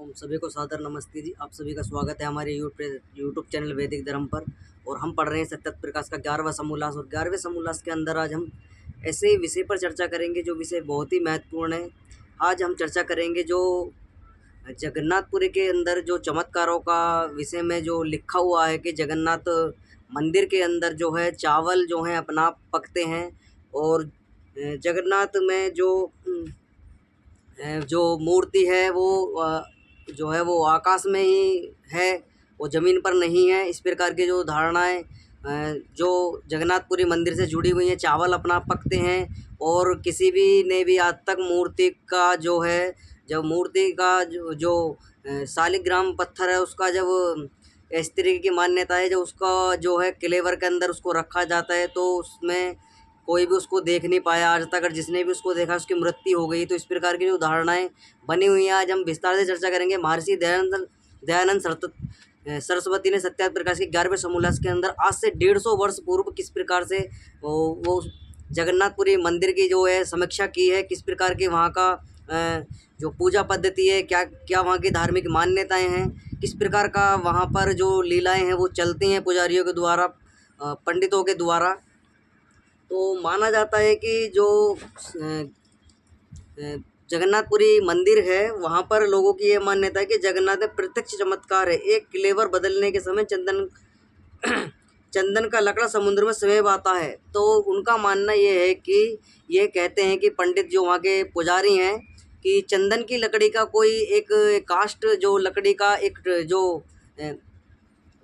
सभी को सादर नमस्ते जी। आप सभी का स्वागत है हमारे यूट्यूब चैनल वैदिक धर्म पर। और हम पढ़ रहे हैं सत्य प्रकाश का 11वां समोल्लास। और 11वें समोल्लास के अंदर आज हम ऐसे विषय पर चर्चा करेंगे जो विषय बहुत ही महत्वपूर्ण है। आज हम चर्चा करेंगे जो जगन्नाथपुरी के अंदर जो चमत्कारों का विषय में जो लिखा हुआ है कि जगन्नाथ मंदिर के अंदर जो है चावल जो है अपना आप पकते हैं। और जगन्नाथ में जो मूर्ति है वो जो है वो आकाश में ही है, वो ज़मीन पर नहीं है। इस प्रकार की जो धारणाएं जो जगन्नाथपुरी मंदिर से जुड़ी हुई हैं, चावल अपना पकते हैं। और किसी भी ने भी आज तक मूर्ति का जो है जब मूर्ति का जो शालिग्राम पत्थर है उसका जब इस तरीके की मान्यता है, जब उसका जो है क्लेवर के अंदर उसको रखा जाता है तो उसमें कोई भी उसको देख नहीं पाया आज तक। और जिसने भी उसको देखा उसकी मृत्यु हो गई। तो इस प्रकार की जो धारणाएं बनी हुई हैं आज हम विस्तार से चर्चा करेंगे। महर्षि दयानंद सरस्वती ने सत्या प्रकाश के 11वें समोल्लास के अंदर आज से 150 वर्ष पूर्व किस प्रकार से वो जगन्नाथपुरी मंदिर की जो है समीक्षा की है, किस प्रकार के वहाँ का जो पूजा पद्धति है, क्या क्या वहाँ की धार्मिक मान्यताएं हैं, किस प्रकार का वहाँ पर जो लीलाएं हैं वो चलती हैं पुजारियों के द्वारा, पंडितों के द्वारा। तो माना जाता है कि जो जगन्नाथपुरी मंदिर है वहाँ पर लोगों की ये मान्यता है कि जगन्नाथ में प्रत्यक्ष चमत्कार है। एक क्लेवर बदलने के समय चंदन का लकड़ा समुद्र में स्वयं आता है। तो उनका मानना ये है कि ये कहते हैं कि पंडित जो वहाँ के पुजारी हैं कि चंदन की लकड़ी का कोई एक कास्ट जो लकड़ी का एक जो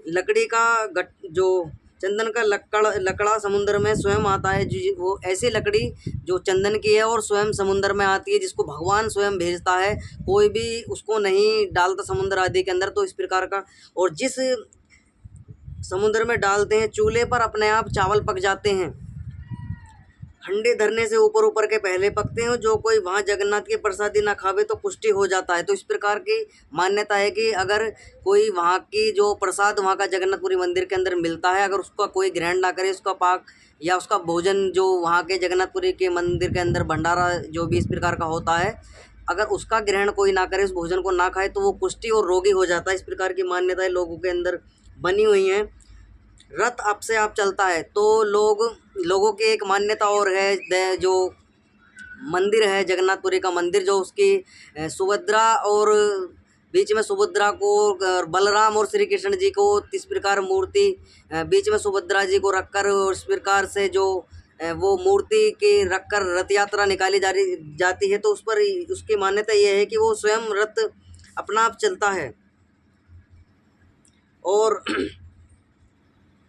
लकड़ी का जो चंदन का लकड़ा समुद्र में स्वयं आता है। वो ऐसी लकड़ी जो चंदन की है और स्वयं समुद्र में आती है, जिसको भगवान स्वयं भेजता है, कोई भी उसको नहीं डालता समुद्र आदि के अंदर। तो इस प्रकार का, और जिस समुद्र में डालते हैं चूल्हे पर अपने आप चावल पक जाते हैं। हंडी धरने से ऊपर ऊपर के पहले पकते हैं। जो कोई वहाँ जगन्नाथ की प्रसादी ना खावे तो पुष्टि हो जाता है। तो इस प्रकार की मान्यता है कि अगर कोई वहाँ की जो प्रसाद वहाँ का जगन्नाथपुरी मंदिर के अंदर मिलता है, अगर उसका कोई ग्रहण ना करे, उसका पाक या उसका भोजन जो वहाँ के जगन्नाथपुरी के मंदिर के अंदर भंडारा जो भी इस प्रकार का होता है, अगर उसका ग्रहण कोई ना करे, उस भोजन को ना खाए तो वो पुष्टि और रोगी हो जाता है। इस प्रकार की मान्यताएं लोगों के अंदर बनी हुई हैं। रथ अब से आप चलता है तो लोगों की एक मान्यता और है। जो मंदिर है जगन्नाथपुरी का मंदिर, जो उसकी सुभद्रा और बीच में सुभद्रा को बलराम और श्री कृष्ण जी को इस प्रकार मूर्ति बीच में सुभद्रा जी को रखकर और इस प्रकार से जो वो मूर्ति के रखकर रथ यात्रा निकाली जाती है। तो उस पर उसकी मान्यता ये है कि वो स्वयं रथ अपना आप चलता है और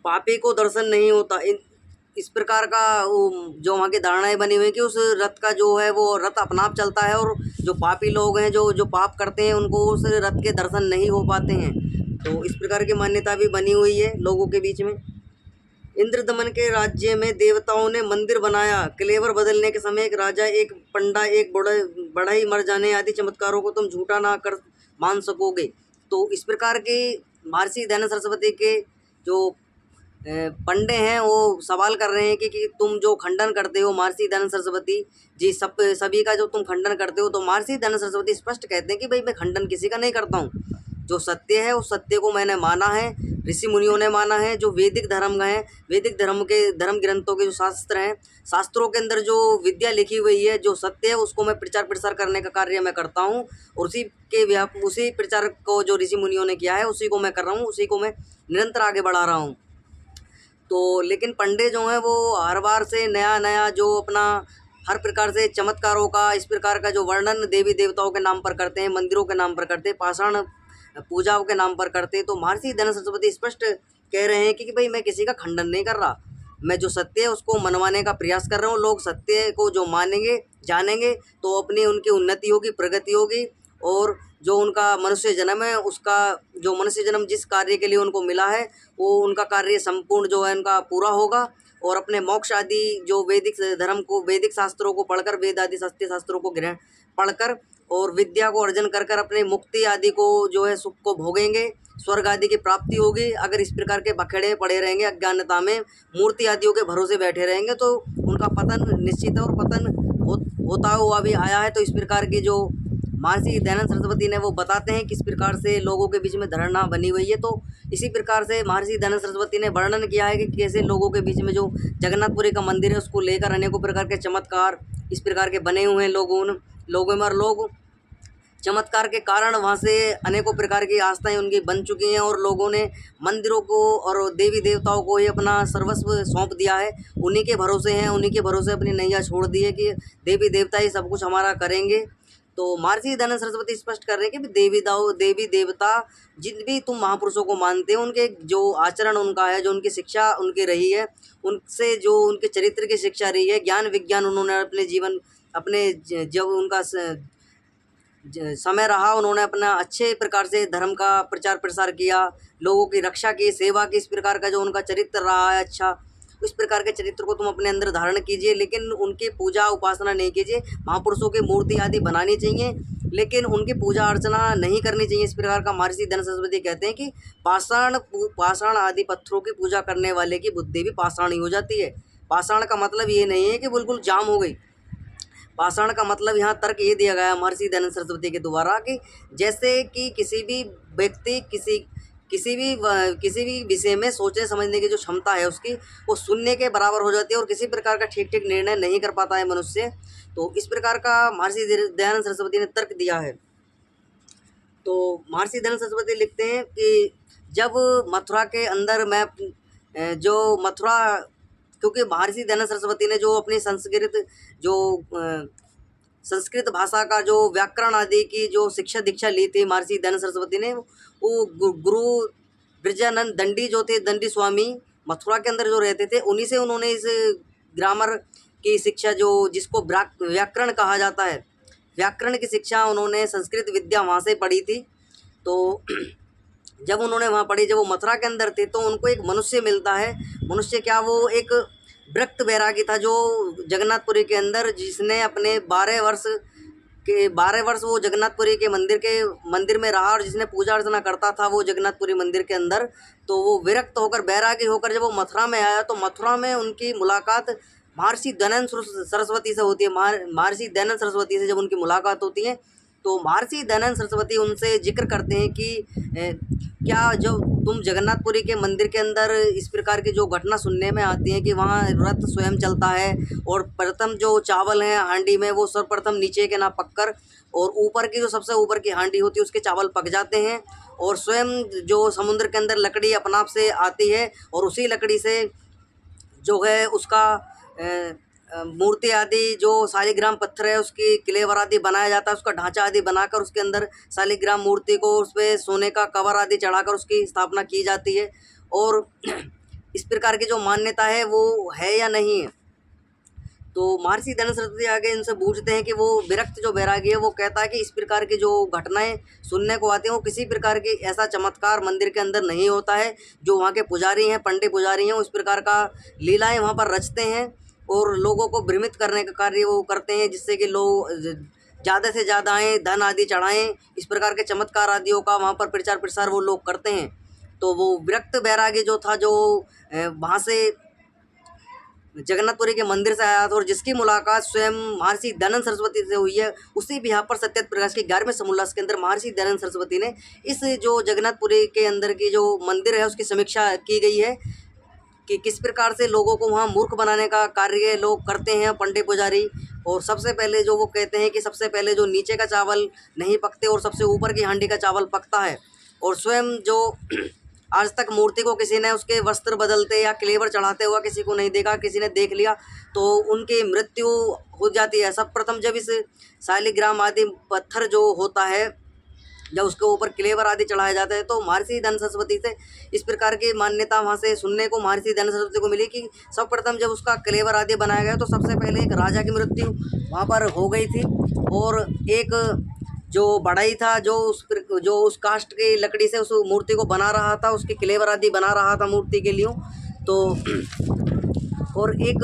पापी को दर्शन नहीं होता। इस प्रकार का जो वहाँ की धारणाएं बनी हुई है कि उस रथ का जो है वो रथ अपना आप चलता है और जो पापी लोग हैं जो पाप करते हैं उनको उस रथ के दर्शन नहीं हो पाते हैं। तो इस प्रकार की मान्यता भी बनी हुई है लोगों के बीच में। इंद्रदमन के राज्य में देवताओं ने मंदिर बनाया। क्लेवर बदलने के समय एक राजा, एक पंडा, एक बड़ा ही मर जाने आदि चमत्कारों को तुम झूठा ना कर मान सकोगे। तो इस प्रकार के महर्षि दयानंद सरस्वती के जो पंडे हैं वो सवाल कर रहे हैं कि तुम जो खंडन करते हो, महर्षि दयानंद सरस्वती जी सभी का जो तुम खंडन करते हो, तो महर्षि दयानंद सरस्वती स्पष्ट कहते हैं कि भाई मैं खंडन किसी का नहीं करता हूँ। जो सत्य है उस सत्य को मैंने माना है, ऋषि मुनियों ने माना है। जो वैदिक धर्म है, वैदिक धर्म के धर्म ग्रंथों के जो शास्त्र हैं, शास्त्रों के अंदर जो विद्या लिखी हुई है, जो सत्य है उसको मैं प्रचार प्रसार करने का कार्य मैं करता हूँ। और उसी प्रचार को जो ऋषि मुनियों ने किया है उसी को मैं कर रहा हूँ, उसी को मैं निरंतर आगे बढ़ा रहा हूँ। तो लेकिन पंडे जो हैं वो हर बार से नया नया जो अपना हर प्रकार से चमत्कारों का इस प्रकार का जो वर्णन देवी देवताओं के नाम पर करते हैं, मंदिरों के नाम पर करते हैं, पाषाण पूजाओं के नाम पर करते हैं। तो महर्षि दयानंद सरस्वती स्पष्ट कह रहे हैं कि भाई मैं किसी का खंडन नहीं कर रहा, मैं जो सत्य है उसको मनवाने का प्रयास कर रहा हूँ। लोग सत्य को जो मानेंगे, जानेंगे तो अपनी उनकी उन्नति होगी, प्रगति होगी। और जो उनका मनुष्य जन्म है, उसका जो मनुष्य जन्म जिस कार्य के लिए उनको मिला है वो उनका कार्य संपूर्ण जो है उनका पूरा होगा। और अपने मोक्ष आदि जो वैदिक धर्म को, वैदिक शास्त्रों को पढ़कर, वेद आदि सत्य शास्त्रों को ग्रहण पढ़कर और विद्या को अर्जन कर कर अपने मुक्ति आदि को जो है सुख को भोगेंगे, स्वर्ग आदि की प्राप्ति होगी। अगर इस प्रकार के बखेड़े पड़े रहेंगे, अज्ञानता में मूर्ति आदियों के भरोसे बैठे रहेंगे तो उनका पतन निश्चित है और पतन होता हुआ भी आया है। तो इस प्रकार की जो महर्षि दयानंद सरस्वती ने वो बताते हैं किस प्रकार से लोगों के बीच में धारणा बनी हुई है। तो इसी प्रकार से महर्षि दयानंद सरस्वती ने वर्णन किया है कि कैसे लोगों के बीच में जो जगन्नाथपुरी का मंदिर है उसको लेकर अनेकों प्रकार के चमत्कार इस प्रकार के बने हुए हैं लोगों में, और लोग चमत्कार के कारण वहाँ से अनेकों प्रकार की आस्थाएं उनकी बन चुकी हैं, और लोगों ने मंदिरों को और देवी देवताओं को ही अपना सर्वस्व सौंप दिया है। उन्हीं के भरोसे हैं, उन्हीं के भरोसे अपनी नैया छोड़ दी है कि देवी देवता ही सब कुछ हमारा करेंगे। तो महर्षि दयानंद सरस्वती स्पष्ट कर रहे हैं कि देवी देवता जिन भी तुम महापुरुषों को मानते हो, उनके जो आचरण उनका है, जो उनकी शिक्षा उनकी रही है, उनसे जो उनके चरित्र की शिक्षा रही है, ज्ञान विज्ञान उन्होंने अपने जीवन जब उनका समय रहा, उन्होंने अपना अच्छे प्रकार से धर्म का प्रचार प्रसार किया, लोगों की रक्षा की, सेवा की। इस प्रकार का जो उनका चरित्र रहा है अच्छा, इस प्रकार के चरित्र को तुम अपने अंदर धारण कीजिए, लेकिन उनकी पूजा उपासना नहीं कीजिए। महापुरुषों की मूर्ति आदि बनानी चाहिए, लेकिन उनकी पूजा अर्चना नहीं करनी चाहिए। इस प्रकार का महर्षि दयानंद सरस्वती कहते हैं कि पाषाण आदि पत्थरों की पूजा करने वाले की बुद्धि भी पाषाण ही हो जाती है। पाषाण का मतलब ये नहीं है कि बिल्कुल जाम हो गई। पाषाण का मतलब यहाँ तर्क ये दिया गया महर्षि दयानंद सरस्वती के द्वारा कि जैसे कि किसी भी व्यक्ति किसी भी विषय में सोचने समझने की जो क्षमता है उसकी, वो शून्य के बराबर हो जाती है और किसी प्रकार का ठीक निर्णय नहीं कर पाता है मनुष्य। तो इस प्रकार का महर्षि दयानंद सरस्वती ने तर्क दिया है। तो महर्षि दयानंद सरस्वती लिखते हैं कि जब मथुरा के अंदर क्योंकि महर्षि दयानंद सरस्वती ने जो अपनी संस्कृत भाषा का जो व्याकरण आदि की जो शिक्षा दीक्षा ली थी महर्षि दयानंद सरस्वती ने, वो गुरु ब्रजानंद दंडी जो थे, दंडी स्वामी मथुरा के अंदर जो रहते थे, उन्हीं से उन्होंने इस ग्रामर की शिक्षा जो जिसको व्याकरण कहा जाता है, व्याकरण की शिक्षा उन्होंने संस्कृत विद्या वहाँ से पढ़ी थी। तो जब उन्होंने वहाँ पढ़ी, जब वो मथुरा के अंदर थे, तो उनको एक मनुष्य मिलता है। मनुष्य क्या, वो एक विरक्त बैरागी था जो जगन्नाथपुरी के अंदर, जिसने अपने 12 वर्ष वो जगन्नाथपुरी के मंदिर में रहा, और जिसने पूजा अर्चना करता था वो जगन्नाथपुरी मंदिर के अंदर। तो वो विरक्त होकर, बैरागी होकर जब वो मथुरा में आया, तो मथुरा में उनकी मुलाकात महर्षि दयानंद सरस्वती से होती है। महर्षि दयानंद सरस्वती से जब उनकी मुलाकात होती है, तो महर्षि दयानंद सरस्वती उनसे जिक्र करते हैं कि क्या जब तुम जगन्नाथपुरी के मंदिर के अंदर इस प्रकार की जो घटना सुनने में आती है कि वहाँ रथ स्वयं चलता है, और प्रथम जो चावल हैं हांडी में, वो सर्वप्रथम नीचे के ना पककर, और ऊपर की जो सबसे ऊपर की हांडी होती है उसके चावल पक जाते हैं, और स्वयं जो समुद्र के अंदर लकड़ी अपने आप से आती है, और उसी लकड़ी से जो है उसका मूर्ति आदि जो शालिग्राम पत्थर है उसकी क्लेवर आदि बनाया जाता है, उसका ढांचा आदि बनाकर उसके अंदर शालिग्राम मूर्ति को उस पर सोने का कवर आदि चढ़ाकर उसकी स्थापना की जाती है। और इस प्रकार की जो मान्यता है वो है या नहीं है। तो महर्षि दयानंद सरस्वती आगे इनसे पूछते हैं कि वो विरक्त जो बैरागी है, वो कहता है कि इस प्रकार की जो घटनाएं सुनने को आती हैं, वो किसी प्रकार की ऐसा चमत्कार मंदिर के अंदर नहीं होता है। जो वहाँ के पुजारी हैं, पंडित पुजारी हैं, उस प्रकार का लीलाएं वहाँ पर रचते हैं और लोगों को भ्रमित करने का कार्य वो करते हैं, जिससे कि लोग ज़्यादा से ज़्यादा आएँ, धन आदि चढ़ाएँ। इस प्रकार के चमत्कार आदियों का वहाँ पर प्रचार प्रसार वो लोग करते हैं। तो वो विरक्त बैरागी जो था, जो वहाँ से जगन्नाथपुरी के मंदिर से आया था और जिसकी मुलाकात स्वयं महर्षि दयानंद सरस्वती से हुई है, उसी भी यहाँ पर सत्यात प्रकाश के 11वें समोल्लास के अंदर महर्षि दयानंद सरस्वती ने इस जो जगन्नाथपुरी के अंदर की जो मंदिर है उसकी समीक्षा की गई है कि किस प्रकार से लोगों को वहाँ मूर्ख बनाने का कार्य लोग करते हैं पंडित पुजारी। और सबसे पहले जो वो कहते हैं कि सबसे पहले जो नीचे का चावल नहीं पकते और सबसे ऊपर की हांडी का चावल पकता है। और स्वयं जो आज तक मूर्ति को किसी ने उसके वस्त्र बदलते या क्लेवर चढ़ाते हुआ किसी को नहीं देखा, किसी ने देख लिया तो उनकी मृत्यु हो जाती है। सब प्रथम जब इस शालिग्राम आदि पत्थर जो होता है, जब उसके ऊपर क्लेवर आदि चढ़ाए जाते हैं, तो महर्षि दयानंद सरस्वती से इस प्रकार की मान्यता वहाँ से सुनने को महर्षि दयानंद सरस्वती को मिली कि सब प्रथम जब उसका क्लेवर आदि बनाया गया तो सबसे पहले एक राजा की मृत्यु वहाँ पर हो गई थी। और एक जो बढ़ई था, जो उस काष्ठ की लकड़ी से उस मूर्ति को बना रहा था, उसके क्लेवर आदि बना रहा था मूर्ति के लिए, तो और एक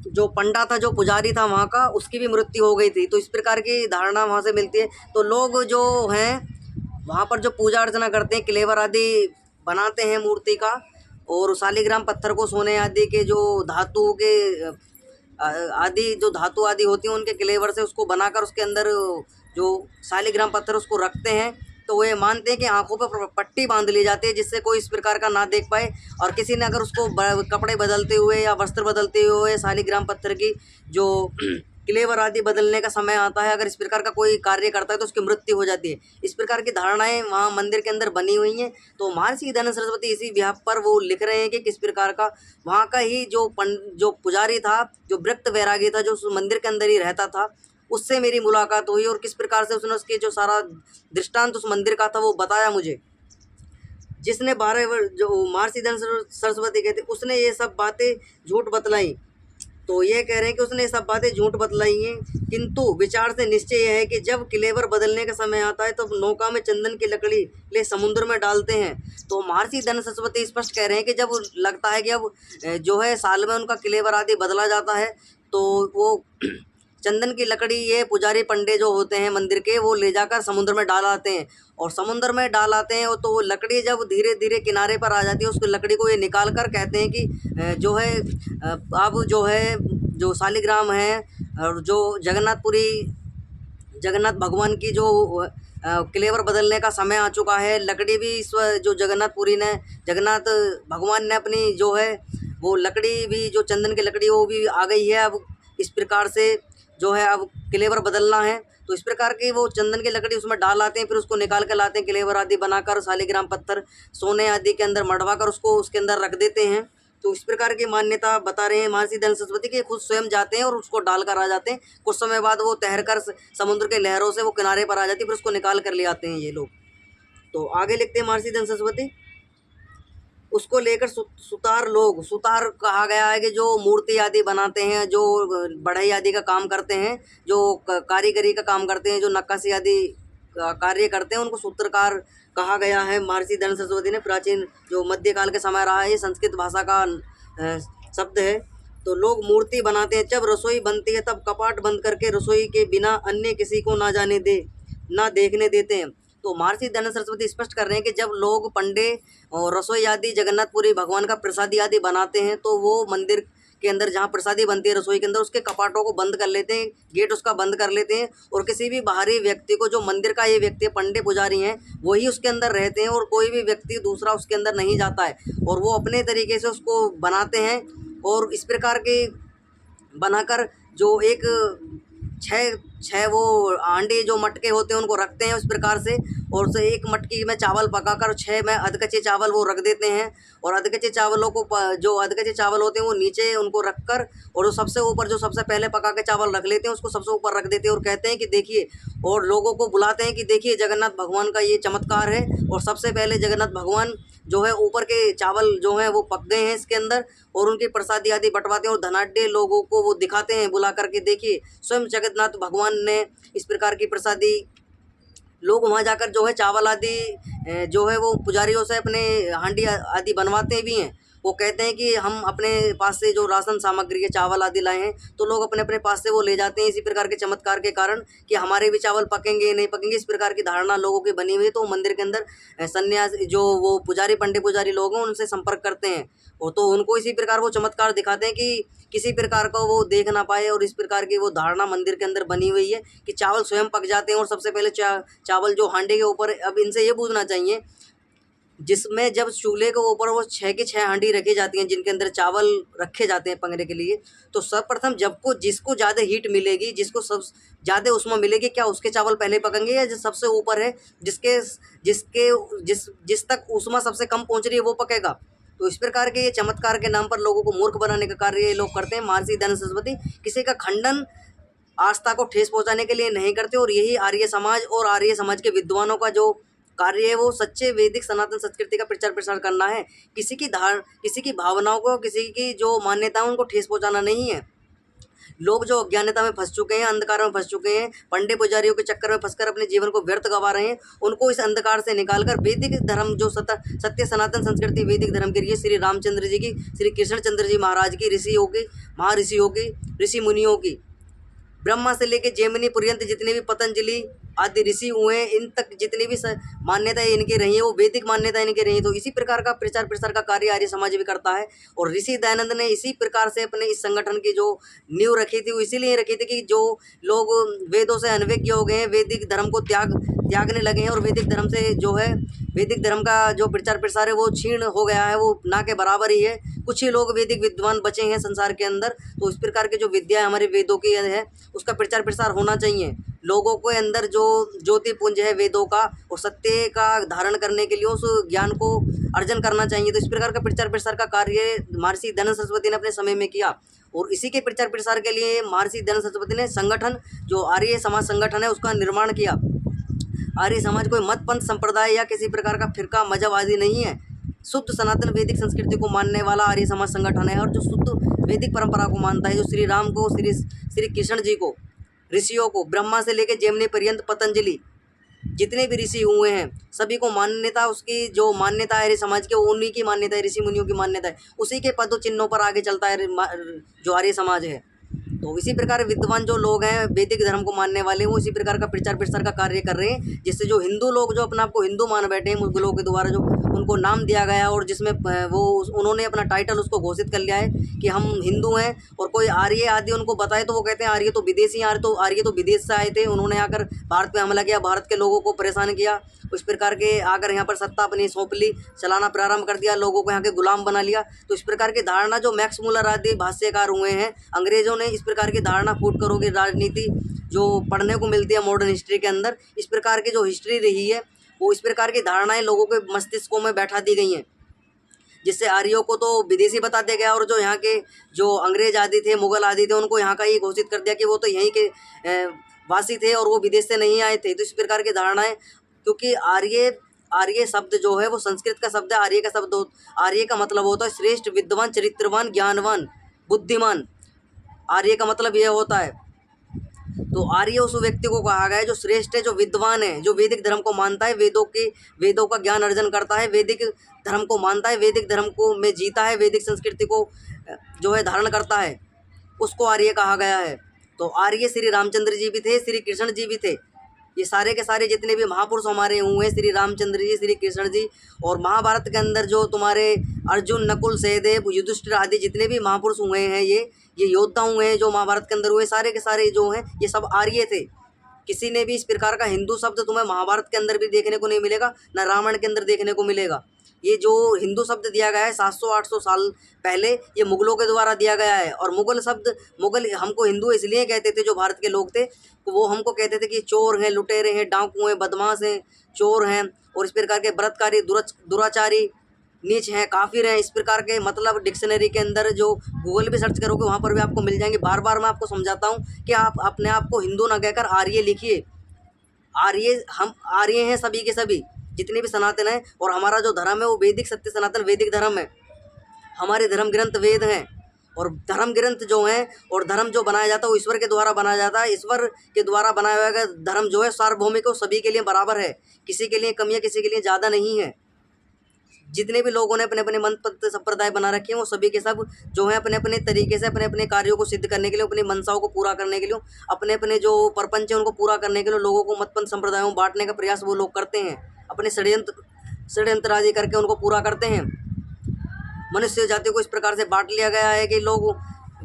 जो पंडा था, जो पुजारी था वहाँ का, उसकी भी मृत्यु हो गई थी। तो इस प्रकार की धारणा वहाँ से मिलती है। तो लोग जो हैं वहाँ पर जो पूजा अर्चना करते हैं, क्लेवर आदि बनाते हैं मूर्ति का, और शालिग्राम पत्थर को सोने आदि के जो धातु के आदि जो धातु आदि होती हैं उनके क्लेवर से उसको बनाकर उसके अंदर जो शालिग्राम पत्थर उसको रखते हैं। तो वो ये मानते हैं कि आंखों पर पट्टी बांध ली जाती है जिससे कोई इस प्रकार का ना देख पाए। और किसी ने अगर उसको कपड़े बदलते हुए या वस्त्र बदलते हुए शालिग्राम पत्थर की जो क्लेवर आदि बदलने का समय आता है, अगर इस प्रकार का कोई कार्य करता है तो उसकी मृत्यु हो जाती है। इस प्रकार की धारणाएं वहाँ मंदिर के अंदर बनी हुई हैं। तो महर्षि दयानंद सरस्वती इसी व्याप पर वो लिख रहे हैं कि किस प्रकार का वहाँ का ही जो पुजारी था, जो वृत्त वैरागी था, जो उस मंदिर के अंदर ही रहता था, उससे मेरी मुलाकात हुई और किस प्रकार से उसने उसके जो सारा दृष्टांत उस मंदिर का था वो बताया मुझे। जिसने 12 वर्ष जो महर्षि दयानंद सरस्वती कहते उसने ये सब बातें झूठ बतलाई। तो ये कह रहे हैं कि उसने ये सब बातें झूठ बतलाई हैं, किंतु विचार से निश्चय यह है कि जब क्लेवर बदलने का समय आता है तो नौका में चंदन की लकड़ी ले समुद्र में डालते हैं। तो महर्षि दयानंद सरस्वती स्पष्ट कह रहे हैं कि जब लगता है कि अब जो है साल में उनका क्लेवर आदि बदला जाता है तो वो चंदन की लकड़ी ये पुजारी पंडे जो होते हैं मंदिर के वो ले जाकर समुद्र में डाल आते हैं। और समुद्र में डाल आते हैं तो वो लकड़ी जब धीरे धीरे किनारे पर आ जाती है उसको लकड़ी को ये निकाल कर कहते हैं कि जो है अब जो है जो शालिग्राम है और जो जगन्नाथ भगवान की जो क्लेवर बदलने का समय आ चुका है। लकड़ी भी जो जगन्नाथ भगवान ने अपनी जो है वो लकड़ी भी जो चंदन की लकड़ी वो भी आ गई है। अब इस प्रकार से जो है अब क्लेवर बदलना है तो इस प्रकार की वो चंदन की लकड़ी उसमें डाल आते हैं, फिर उसको निकाल कर लाते हैं क्लेवर आदि बनाकर शालिग्राम पत्थर सोने आदि के अंदर मढ़वा कर उसको उसके अंदर रख देते हैं। तो इस प्रकार की मान्यता बता रहे हैं महर्षि दयानंद सरस्वती के खुद स्वयं जाते हैं और उसको डाल कर आ जाते हैं। कुछ समय बाद वो तैरकर समुद्र के लहरों से वो किनारे पर आ जाती है, फिर उसको निकाल कर ले आते हैं ये लोग। तो आगे लिखते हैं महर्षि दयानंद सरस्वती, उसको लेकर सुतार कहा गया है कि जो मूर्ति आदि बनाते हैं, जो बढ़ई आदि का काम करते हैं, जो कारीगरी का काम करते हैं, जो नक्काशी आदि कार्य करते हैं, उनको सूत्रकार कहा गया है महर्षि दयानंद सरस्वती ने। प्राचीन जो मध्यकाल के समय रहा है, ये संस्कृत भाषा का शब्द है। तो लोग मूर्ति बनाते हैं, जब रसोई बनती है तब कपाट बंद करके रसोई के बिना अन्य किसी को ना देखने देते हैं। तो महर्षि दयानंद सरस्वती स्पष्ट कर रहे हैं कि जब लोग पंडे और रसोई आदि जगन्नाथपुरी भगवान का प्रसादी आदि बनाते हैं तो वो मंदिर के अंदर जहाँ प्रसादी बनती है रसोई के अंदर उसके कपाटों को बंद कर लेते हैं, गेट उसका बंद कर लेते हैं। और किसी भी बाहरी व्यक्ति को, जो मंदिर का ये व्यक्ति पंडे पुजारी हैं, वही उसके अंदर रहते हैं और कोई भी व्यक्ति दूसरा उसके अंदर नहीं जाता है। और वो अपने तरीके से उसको बनाते हैं और इस प्रकार के बनाकर जो एक छः वो हांडी जो मटके होते हैं उनको रखते हैं उस प्रकार से। और उसे एक मटकी में चावल पकाकर 6 में अधकच्चे चावल वो रख देते हैं। और अधकच्चे चावलों को जो अधकच्चे चावल होते हैं वो नीचे उनको रख कर और जो सबसे ऊपर जो सबसे पहले पका के चावल रख लेते हैं उसको सबसे ऊपर रख देते हैं और कहते हैं कि देखिए, और लोगों को बुलाते हैं कि देखिए जगन्नाथ भगवान का ये चमत्कार है। और सबसे पहले जगन्नाथ भगवान जो है ऊपर के चावल जो हैं वो पक गए हैं इसके अंदर और उनकी प्रसादी आदि बंटवाते हैं और धनाढ्य लोगों को वो दिखाते हैं बुला करके, देखिए स्वयं जगन्नाथ भगवान ने इस प्रकार की प्रसादी। लोग वहाँ जाकर जो है चावल आदि जो है वो पुजारियों से अपने हांडी आदि बनवाते भी हैं। वो कहते हैं कि हम अपने पास से जो राशन सामग्री के चावल आदि लाए हैं तो लोग अपने अपने पास से वो ले जाते हैं इसी प्रकार के चमत्कार के कारण कि हमारे भी चावल पकेंगे नहीं पकेंगे, इस प्रकार की धारणा लोगों की बनी हुई है। तो मंदिर के अंदर सन्यास जो वो पंडे पुजारी लोग हैं उनसे संपर्क करते हैं और तो उनको इसी प्रकार वो चमत्कार दिखाते हैं कि किसी प्रकार का वो देख ना पाए। और इस प्रकार की वो धारणा मंदिर के अंदर बनी हुई है कि चावल स्वयं पक जाते हैं और सबसे पहले चावल जो हांडे के ऊपर, अब इनसे ये पूछना चाहिए जिसमें जब चूल्हे के ऊपर वो 6 की 6 हांडी रखी जाती हैं जिनके अंदर चावल रखे जाते हैं पकने के लिए, तो सर्वप्रथम जिसको ज़्यादा हीट मिलेगी, जिसको सब ज़्यादा उष्मा मिलेगी, क्या उसके चावल पहले पकेंगे या जो सबसे ऊपर है जिस तक उष्मा सबसे कम पहुँच रही है वो पकेगा। तो इस प्रकार के ये चमत्कार के नाम पर लोगों को मूर्ख बनाने का कार्य ये लोग करते हैं। महर्षि दयानंद सरस्वती किसी का खंडन, आस्था को ठेस पहुंचाने के लिए नहीं करते और यही आर्य समाज और आर्य समाज के विद्वानों का जो कार्य है वो सच्चे वैदिक सनातन संस्कृति का प्रचार प्रसार करना है। किसी की भावनाओं को, किसी की जो मान्यताओं उनको ठेस पहुंचाना नहीं है। लोग जो अज्ञानता में फंस चुके हैं, अंधकार में फंस चुके हैं, पंडे पुजारियों के चक्कर में फंसकर अपने जीवन को व्यर्थ गवा रहे हैं, उनको इस अंधकार से निकालकर वैदिक धर्म जो सत्य सनातन संस्कृति वैदिक धर्म के लिए श्री रामचंद्र जी की, श्री कृष्णचंद्र जी महाराज की, ऋषियों की, महाऋषियों की, ऋषि मुनियों की ब्रह्मा से लेके जैमिनी पर्यंत जितने भी पतंजलि आदि ऋषि हुए हैं, इन तक जितनी भी मान्यताएं इनकी रही है वो वैदिक मान्यता इनकी रही है। तो इसी प्रकार का प्रचार प्रसार का कार्य आर्य समाज भी करता है। और ऋषि दयानंद ने इसी प्रकार से अपने इस संगठन की जो नींव रखी थी वो इसीलिए रखी थी कि जो लोग वेदों से अनभिज्ञ हो गए हैं, वैदिक धर्म को त्यागने लगे हैं और वैदिक धर्म से जो है वैदिक धर्म का जो प्रचार प्रसार है वो क्षीण हो गया है, वो ना के बराबर ही है। कुछ ही लोग वैदिक विद्वान बचे हैं संसार के अंदर। तो इस प्रकार की जो विद्या हमारे वेदों की है उसका प्रचार प्रसार होना चाहिए। लोगों के अंदर जो ज्योतिपुंज है वेदों का और सत्य का धारण करने के लिए उस ज्ञान को अर्जन करना चाहिए। तो इस प्रकार का प्रचार प्रसार का कार्य महर्षि दयानंद सरस्वती ने अपने समय में किया। और इसी के प्रचार प्रसार के लिए महर्षि दयानंद सरस्वती ने संगठन जो आर्य समाज संगठन है उसका निर्माण किया। आर्य समाज कोई मत पंथ संप्रदाय या किसी प्रकार का फिरका मजहब आदि नहीं है। शुद्ध सनातन वैदिक संस्कृति को मानने वाला आर्य समाज संगठन है और जो शुद्ध वैदिक परंपरा को मानता है, जो श्री राम को, श्री कृष्ण जी को, ऋषियों को, ब्रह्मा से लेकर जैमिनी पर्यंत पतंजलि जितने भी ऋषि हुए हैं सभी को मान्यता, उसकी जो मान्यता है आर्य समाज के वो उन्हीं की मान्यता है, ऋषि मुनियों की मान्यता है, उसी के पदों चिन्हों पर आगे चलता है जो आर्य समाज है। तो इसी प्रकार विद्वान जो लोग हैं वैदिक धर्म को मानने वाले वो इसी प्रकार का प्रचार प्रसार का कार्य कर रहे हैं, जिससे जो हिंदू लोग जो अपने आप को हिंदू मान बैठे हैं मुगलों के द्वारा जो उनको नाम दिया गया और जिसमें वो उन्होंने अपना टाइटल उसको घोषित कर लिया है कि हम हिंदू हैं। और कोई आर्य आदि उनको बताए तो वो कहते हैं आर्य तो विदेशी, आर्य तो विदेश से आए थे, उन्होंने आकर भारत पे हमला किया, भारत के लोगों को परेशान किया, उस प्रकार के आकर यहाँ पर सत्ता अपनी सौंप ली, चलाना प्रारंभ कर दिया, लोगों को यहाँ के गुलाम बना लिया। तो इस प्रकार की धारणा जो मैक्स मुलर आदि भाष्यकार हुए हैं अंग्रेजों ने, इस प्रकार की धारणा फूट करोगे राजनीति जो पढ़ने को मिलती है मॉडर्न हिस्ट्री के अंदर, इस प्रकार की जो हिस्ट्री रही है वो इस प्रकार की धारणाएं लोगों के मस्तिष्कों में बैठा दी गई हैं, जिससे आर्यों को तो विदेशी बता दिया गया और जो यहाँ के जो अंग्रेज आदि थे, मुगल आदि थे, उनको यहाँ का ये घोषित कर दिया कि वो तो यहीं के वासी थे और वो विदेश से नहीं आए थे। तो इस प्रकार की धारणाएं, क्योंकि आर्य शब्द जो है वो संस्कृत का शब्द है। आर्य का मतलब होता है श्रेष्ठ, विद्वान, चरित्रवान, ज्ञानवान, बुद्धिमान। आर्य का मतलब यह होता है। तो आर्य उस व्यक्ति को कहा गया है जो श्रेष्ठ है, जो विद्वान है, जो वैदिक धर्म को मानता है, वेदों का ज्ञान अर्जन करता है, वैदिक धर्म को मानता है, वैदिक धर्म को में जीता है, वैदिक संस्कृति को जो है धारण करता है, उसको आर्य कहा गया है। तो आर्य श्री रामचंद्र जी भी थे, श्री कृष्ण जी भी थे। ये सारे के सारे जितने भी महापुरुष हमारे हुए हैं, श्री रामचंद्र जी, श्री कृष्ण जी, और महाभारत के अंदर जो तुम्हारे अर्जुन, नकुल, सहदेव, युधिष्ठिर आदि जितने भी महापुरुष हुए हैं, ये योद्धा हुए हैं जो महाभारत के अंदर हुए, सारे के सारे जो हैं ये सब आर्य थे। किसी ने भी इस प्रकार का हिंदू शब्द तुम्हें महाभारत के अंदर भी देखने को नहीं मिलेगा, न रामायण के अंदर देखने को मिलेगा। ये जो हिंदू शब्द दिया गया है 700-800 साल पहले, ये मुगलों के द्वारा दिया गया है। और मुगल हमको हिंदू इसलिए कहते थे, जो भारत के लोग थे वो हमको कहते थे कि चोर हैं, लुटेरे हैं, डाकू हैं, बदमाश हैं, चोर हैं, और इस प्रकार के बलात्कारी, दुराचारी, नीच हैं, काफिर हैं। इस प्रकार के मतलब डिक्शनरी के अंदर जो गूगल पे सर्च करोगे वहाँ पर भी आपको मिल जाएंगे। बार बार मैं आपको समझाता हूँ कि आप अपने आप को हिंदू ना कहकर आर्य लिखिए। हम आर्य हैं सभी के सभी, जितने भी सनातन हैं। और हमारा जो धर्म है वो वैदिक सत्य सनातन वैदिक धर्म है। हमारे धर्म ग्रंथ वेद हैं, और धर्म ग्रंथ जो हैं और धर्म जो बनाया जाता है वो ईश्वर के द्वारा बनाया जाता है। ईश्वर के द्वारा बनाया हुआ धर्म जो है सार्वभौमिक, सभी के लिए बराबर है, किसी के लिए कम या किसी के लिए ज़्यादा नहीं है। जितने भी लोगों ने अपने अपने मंत्र संप्रदाय बना रखे हैं वो सभी के सब जो है अपने अपने तरीके से अपने अपने कार्यों को सिद्ध करने के लिए, अपनी मनसाओं को पूरा करने के लिए, अपने अपने जो प्रपंच है उनको पूरा करने के लिए लोगों को मतपंथ संप्रदायों में बांटने का प्रयास वो लोग करते हैं। अपने षड्यंत्र आदि करके उनको पूरा करते हैं। मनुष्य जाति को इस प्रकार से बांट लिया गया है कि लोग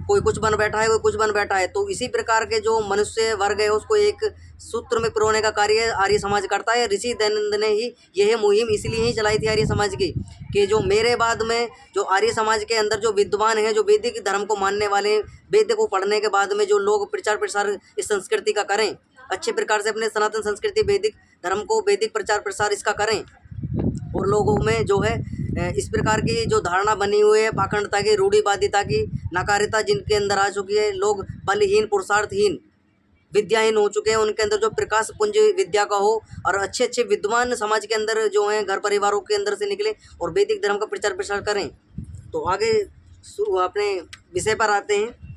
कोई कुछ बन बैठा है, कोई कुछ बन बैठा है। तो इसी प्रकार के जो मनुष्य वर्ग है उसको एक सूत्र में पिरोने का कार्य आर्य समाज करता है। ऋषि दयानंद ने ही यह मुहिम इसलिए ही चलाई थी आर्य समाज की, कि जो मेरे बाद में जो आर्य समाज के अंदर जो विद्वान हैं, जो वैदिक धर्म को मानने वाले, वेद को पढ़ने के बाद में जो लोग प्रचार प्रसार इस संस्कृति का करें, अच्छे प्रकार से अपने सनातन संस्कृति वैदिक धर्म को वैदिक प्रचार प्रसार इसका करें। और लोगों में जो है इस प्रकार की जो धारणा बनी हुई है पाखंडता की, रूढ़िवादिता की, नकारिता जिनके अंदर आ चुकी है, लोग बलहीन, पुरुषार्थहीन, विद्याहीन हो चुके हैं, उनके अंदर जो प्रकाश पुंज विद्या का हो और अच्छे अच्छे विद्वान समाज के अंदर जो हैं घर परिवारों के अंदर से निकले और वैदिक धर्म का प्रचार प्रसार करें। तो आगे अपने विषय पर आते हैं।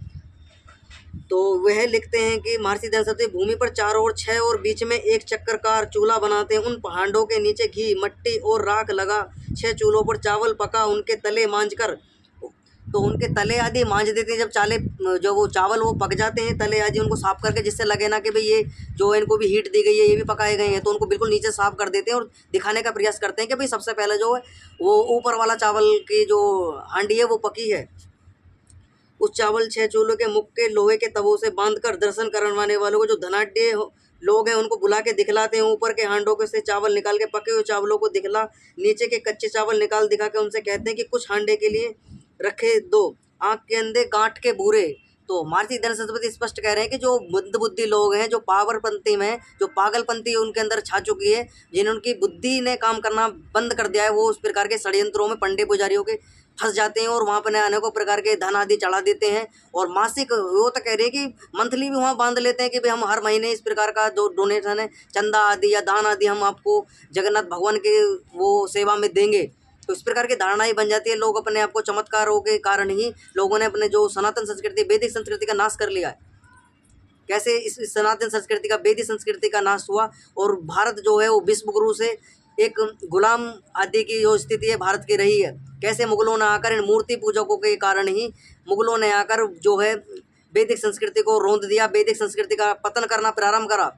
तो वह लिखते हैं कि महर्षि दयानंद सरस्वती भूमि पर चारों ओर 6 और बीच में एक चक्करकार चूल्हा बनाते हैं। उन पहाड़ों के नीचे घी, मट्टी और राख लगा 6 चूल्हों पर चावल पका, उनके तले मांझकर तो उनके तले आदि मांज देते हैं। जब वो चावल वो पक जाते हैं, तले आदि उनको साफ करके, जिससे लगे ना कि भाई ये जो है इनको भी हीट दी गई है, ये भी पकाए गए हैं, तो उनको बिल्कुल नीचे साफ कर देते हैं और दिखाने का प्रयास करते हैं कि भाई सबसे पहले जो है वो ऊपर वाला चावल की जो हांडी है वो पकी है। उस चावल 6 चूल्हों के मुख के लोहे के तवों से बांधकर दर्शन करवाने वालों को जो धनाढ्य लोग हैं उनको बुला के दिखलाते हैं। ऊपर के हांडों के से चावल निकाल के पके हुए चावलों को दिखला, नीचे के कच्चे चावल निकाल दिखा के उनसे कहते हैं कि कुछ हांडे के लिए रखे दो, आँख के अंधे गांठ के बूरे। तो महर्षि दयानंद सरस्वती स्पष्ट कह रहे हैं कि जो बुद्ध बुद्धि लोग हैं, जो पागलपंथी में जो पागलपंथी उनके अंदर छा चुकी है, जिन्हें उनकी बुद्धि ने काम करना बंद कर दिया है, वो उस प्रकार के षड्यंत्रों में पंडे पुजारियों के फंस जाते हैं और वहाँ पर अनेकों प्रकार के धन आदि चढ़ा देते हैं। और मासिक वो तो कह रहे हैं कि मंथली भी वहाँ बांध लेते हैं कि भाई हम हर महीने इस प्रकार का जो डोनेशन है, चंदा आदि या दान आदि हम आपको जगन्नाथ भगवान के वो सेवा में देंगे। तो इस प्रकार की धारणा ही बन जाती है। लोग अपने आप को चमत्कारों के कारण ही लोगों ने अपने जो सनातन संस्कृति, वैदिक संस्कृति का नाश कर लिया है। कैसे इस सनातन संस्कृति का, वैदिक संस्कृति का नाश हुआ और भारत जो है वो विश्व गुरु से एक गुलाम आदि की जो स्थिति है भारत की रही है। कैसे मुगलों ने आकर इन मूर्ति पूजकों के कारण ही मुगलों ने आकर जो है वैदिक संस्कृति को रौंद दिया, वैदिक संस्कृति का पतन करना प्रारंभ करा।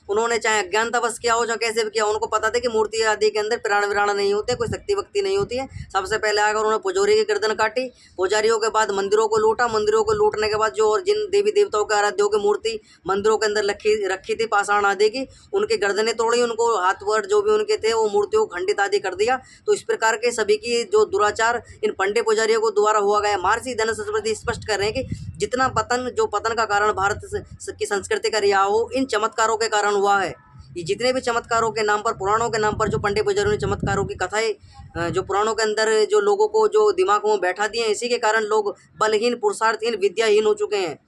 उन्होंने चाहे अज्ञानतावश किया हो, चाहे कैसे भी किया, उनको पता था कि मूर्ति आदि के अंदर प्राण विराण नहीं होते, कोई शक्ति वक्ति नहीं होती है। सबसे पहले आकर उन्होंने पुजारी की गर्दन काटी, पुजारियों के बाद मंदिरों को लूटा, मंदिरों को लूटने के बाद जो और जिन देवी देवताओं के आराध्यों की मूर्ति मंदिरों के अंदर रखी थी पाषाण आदि की, उनकी गर्दनें तोड़ी, उनको हाथ वर जो भी उनके थे वो मूर्तियों को खंडित आदि कर दिया। तो इस प्रकार के सभी की जो दुराचार इन पंडित पुजारियों को द्वारा हुआ गया। महर्षि दयानंद सरस्वती स्पष्ट कर रहे हैं कि जितना पतन का कारण भारत की संस्कृति का रिहा हो, इन चमत्कारों के कारण हुआ है। ये जितने भी चमत्कारों के नाम पर, पुराणों के नाम पर जो पंडित पुजारियों ने चमत्कारों की कथाएं जो पुराणों के अंदर जो लोगों को जो दिमागों में बैठा दिए हैं, इसी के कारण लोग बलहीन, पुरुषार्थहीन, विद्याहीन हो चुके हैं।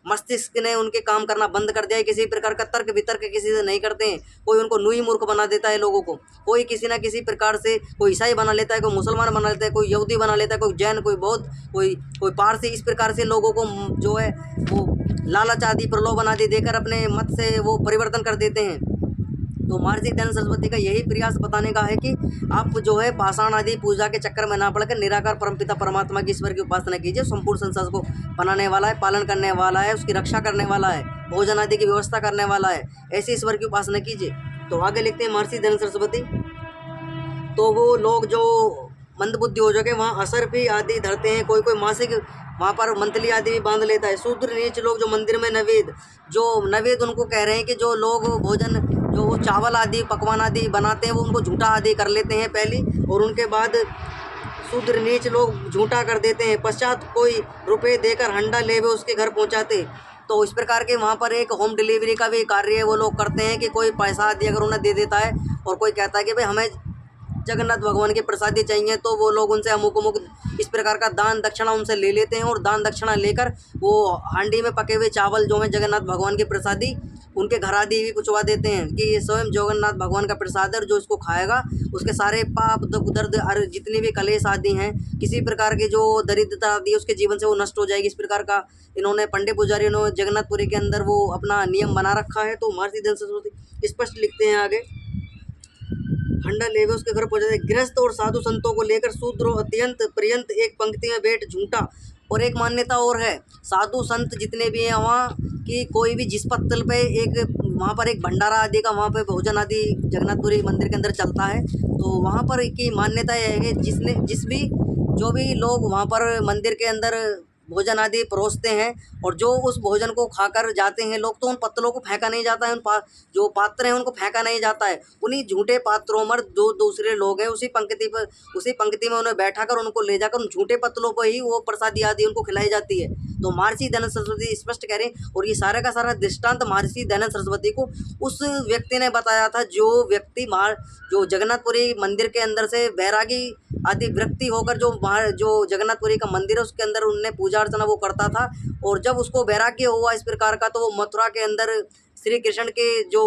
मस्तिष्क ने उनके काम करना बंद कर दिया है। किसी प्रकार का तर्क वितर्क किसी से नहीं करते हैं। कोई उनको नूही मूर्ख बना देता है लोगों को। कोई किसी ना किसी प्रकार से कोई ईसाई बना लेता है, कोई मुसलमान बना लेता है, कोई यहूदी बना लेता है, कोई जैन, कोई बौद्ध, कोई पारसी। इस प्रकार से लोगों को जो है वो लालच आदि, प्रलोभन आदि देकर अपने मत से वो परिवर्तन कर देते हैं। तो महर्षि दयानंद सरस्वती का यही प्रयास बताने का है कि आप जो है पाषाण आदि पूजा के चक्कर में ना पड़कर निराकार परमपिता परमात्मा की ईश्वर की उपासना कीजिए। संपूर्ण संसार को बनाने वाला है, पालन करने वाला है, उसकी रक्षा करने वाला है, भोजन आदि की व्यवस्था करने वाला है, ऐसे ईश्वर की उपासना कीजिए। तो आगे लिखते हैं महर्षि दयानंद सरस्वती, तो वो लोग जो मंदबुद्धि हो जाके वहाँ असर भी आदि धरते हैं। कोई मासिक वहाँ पर मंथली आदि भी बांध लेता है। शूद्र नीच लोग जो मंदिर में नवेद उनको कह रहे हैं कि जो लोग भोजन जो वो चावल आदि पकवान आदि बनाते हैं वो उनको झूठा आदि कर लेते हैं पहले, और उनके बाद शूद्र नीच लोग झूठा कर देते हैं। पश्चात कोई रुपए देकर हंडा ले हुए उसके घर पहुँचाते। तो इस प्रकार के वहाँ पर एक होम डिलीवरी का भी कार्य वो लोग करते हैं कि कोई पैसा आदि अगर उन्हें दे देता है और कोई कहता है कि भाई हमें जगन्नाथ भगवान की प्रसादी चाहिए, तो वो लोग उनसे अमुक इस प्रकार का दान दक्षिणा उनसे ले लेते हैं और दान दक्षिणा लेकर वो हांडी में पके हुए चावल जो है जगन्नाथ भगवान की प्रसादी उनके घर आदि भी पहुँचवा देते हैं कि ये स्वयं जगन्नाथ भगवान का प्रसाद है, और जो इसको खाएगा उसके सारे पाप दर्द और जितनी भी कलेश आदि हैं, किसी प्रकार की जो दरिद्रता आदि है उसके जीवन से वो नष्ट हो जाएगी। इस प्रकार का इन्होंने पंडित पुजारी ने जगन्नाथपुरी के अंदर वो अपना नियम बना रखा है। तो महर्षि दयानंद सरस्वती स्पष्ट लिखते हैं आगे, हंडा लेवे उसके घर पहुंचाते। गृहस्थ और साधु संतों को लेकर शूद्र अत्यंत पर्यंत एक पंक्ति में बैठ झूठा। और एक मान्यता और है, साधु संत जितने भी हैं वहाँ की कोई भी जिस पत्तल पे वहाँ पर एक भंडारा आदि का वहाँ पे भोजन आदि जगन्नाथपुरी मंदिर के अंदर चलता है। तो वहाँ पर की मान्यता यह है कि जो भी लोग वहाँ पर मंदिर के अंदर भोजन आदि परोसते हैं और जो उस भोजन को खाकर जाते हैं लोग, तो उन पत्तलों को फेंका नहीं जाता है, जो पात्र हैं उनको फेंका नहीं जाता है। उन्हीं झूठे पात्रों में जो दूसरे लोग हैं उसी पंक्ति में उन्हें बैठाकर उनको ले जाकर उन झूठे पत्तलों पर ही वो प्रसादी आदि उनको खिलाई जाती है। तो महर्षि दयानंद सरस्वती स्पष्ट कह रहे हैं, और ये सारा का सारा दृष्टांत महर्षि दयानंद सरस्वती को उस व्यक्ति ने बताया था जो व्यक्ति जो जगन्नाथपुरी मंदिर के अंदर से बैरागी आदि व्यक्ति होकर जो जगन्नाथपुरी का मंदिर है उसके अंदर उनने पूजा अर्चना वो करता था। और जब उसको वैराग्य हुआ इस प्रकार का, तो वो मथुरा के अंदर श्री कृष्ण के जो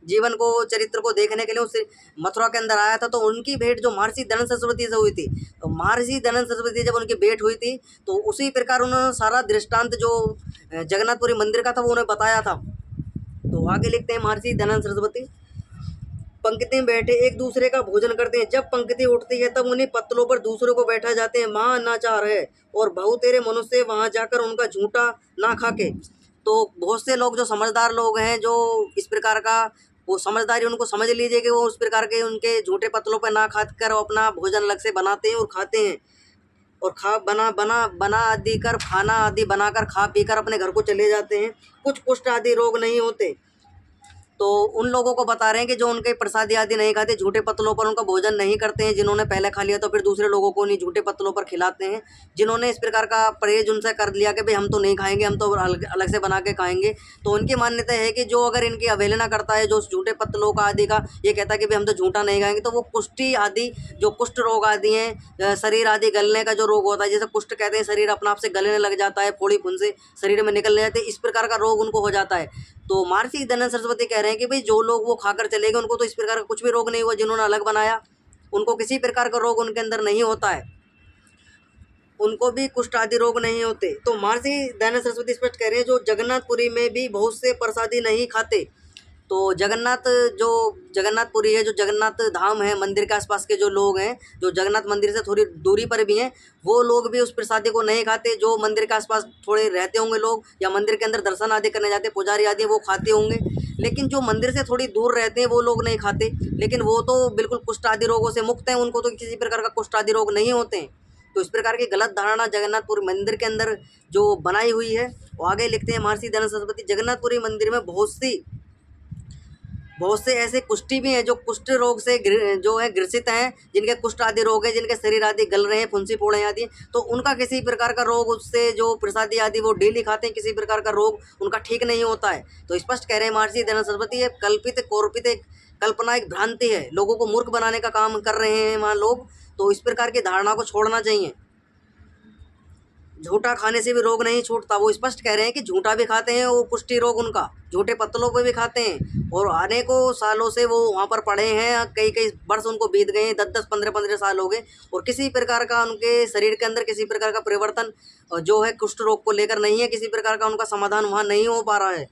जीवन को चरित्र को देखने के लिए उस मथुरा के अंदर आया था। तो उनकी भेंट जो महर्षि दयानंद सरस्वती से हुई थी, तो महर्षि दयानंद सरस्वती जब उनकी भेंट हुई थी तो उसी प्रकार उन्होंने सारा दृष्टांत जो जगन्नाथपुरी मंदिर का था वो उन्हें बताया था। तो आगे लिखते हैं महर्षि दयानंद सरस्वती, पंक्ति में बैठे एक दूसरे का भोजन करते हैं। जब पंक्ति उठती है तब उन्हीं पत्तलों पर दूसरों को बैठा जाते हैं। वहाँ अनाचार है और बहु तेरे मनुष्य वहाँ जाकर उनका झूठा ना खाके। तो बहुत से लोग जो समझदार लोग हैं, जो इस प्रकार का वो समझदारी उनको समझ लीजिए कि वो उस प्रकार के उनके झूठे पत्तलों पर ना खाकर अपना भोजन अलग से बनाते हैं और खाते हैं, और खा बना बना बना आदि कर खाना आदि बनाकर खा पी कर अपने घर को चले जाते हैं। कुछ कुष्ठ आदि रोग नहीं होते। तो उन लोगों को बता रहे हैं कि जो उनके प्रसादी आदि नहीं खाते, झूठे पत्तलों पर उनका भोजन नहीं करते हैं, जिन्होंने पहले खा लिया तो फिर दूसरे लोगों को उन्हीं झूठे पत्तलों पर खिलाते हैं, जिन्होंने इस प्रकार का परहेज उनसे कर लिया कि भाई हम तो नहीं खाएंगे, हम तो अलग से बना के खाएंगे। तो उनकी मान्यता है कि जो अगर इनकी अवहेलना करता है, जो झूठे पत्तलों का आदि का ये कहता है कि भाई हम तो झूठा नहीं खाएंगे, तो वो कुष्ठी आदि जो कुष्ठ रोग आदि हैं, शरीर आदि गलने का जो रोग होता है, जैसे कुष्ठ कहते हैं शरीर अपने आप से गलने लग जाता है, फोड़ी फुंसे शरीर में निकलने जाते हैं, इस प्रकार का रोग उनको हो जाता है। तो महर्षि दयानंद सरस्वती कह रहे हैं कि भाई जो लोग वो खाकर चले गए उनको तो इस प्रकार का कुछ भी रोग नहीं हुआ, जिन्होंने अलग बनाया उनको किसी प्रकार का रोग उनके अंदर नहीं होता है, उनको भी कुष्ठ आदि रोग नहीं होते। तो महर्षि दयानंद सरस्वती स्पष्ट कह रहे हैं जो जगन्नाथपुरी में भी बहुत से प्रसादी नहीं खाते। तो जो जगन्नाथपुरी है, जो जगन्नाथ धाम है, मंदिर के आसपास के जो लोग हैं, जो जगन्नाथ मंदिर से थोड़ी दूरी पर भी हैं, वो लोग भी उस प्रसादी को नहीं खाते। जो मंदिर के आसपास थोड़े रहते होंगे लोग या मंदिर के अंदर दर्शन आदि करने जाते पुजारी आदि, वो खाते होंगे, लेकिन जो मंदिर से थोड़ी दूर रहते हैं वो लोग नहीं खाते। लेकिन वो तो बिल्कुल कुष्ठ आदि रोगों से मुक्त हैं, उनको तो किसी प्रकार का कुष्ठ आदि रोग नहीं होते हैं। तो इस प्रकार की गलत धारणा जगन्नाथपुरी मंदिर के अंदर जो बनाई हुई है। वो आगे लिखते हैं महर्षि दयानंद सरस्वती, जगन्नाथपुरी मंदिर में बहुत से ऐसे कुष्ठी भी हैं जो कुष्ठ रोग से जो है ग्रसित हैं, जिनके कुष्ठ आदि रोग है, जिनके शरीर आदि गल रहे हैं, फुंसी फोड़े आदि, तो उनका किसी प्रकार का रोग उससे जो प्रसादी आदि वो डेली खाते हैं, किसी प्रकार का रोग उनका ठीक नहीं होता है। तो स्पष्ट कह रहे हैं महर्षि दयानंद सरस्वती, ये कल्पित एक कल्पना, एक भ्रांति है, लोगों को मूर्ख बनाने का काम कर रहे हैं वहाँ लोग। तो इस प्रकार की धारणा को छोड़ना चाहिए। झूठा खाने से भी रोग नहीं छूटता, वो स्पष्ट कह रहे हैं कि झूठा भी खाते हैं, वो पुष्टि रोग उनका झूठे पत्तलों पे भी खाते हैं, और अनेकों सालों से वो वहाँ पर पड़े हैं, कई कई वर्ष उनको बीत गए हैं, 10-10 15-15 साल हो गए, और किसी प्रकार का उनके शरीर के अंदर किसी प्रकार का परिवर्तन जो है कुष्ठ रोग को लेकर नहीं है, किसी प्रकार का उनका समाधान वहाँ नहीं हो पा रहा है।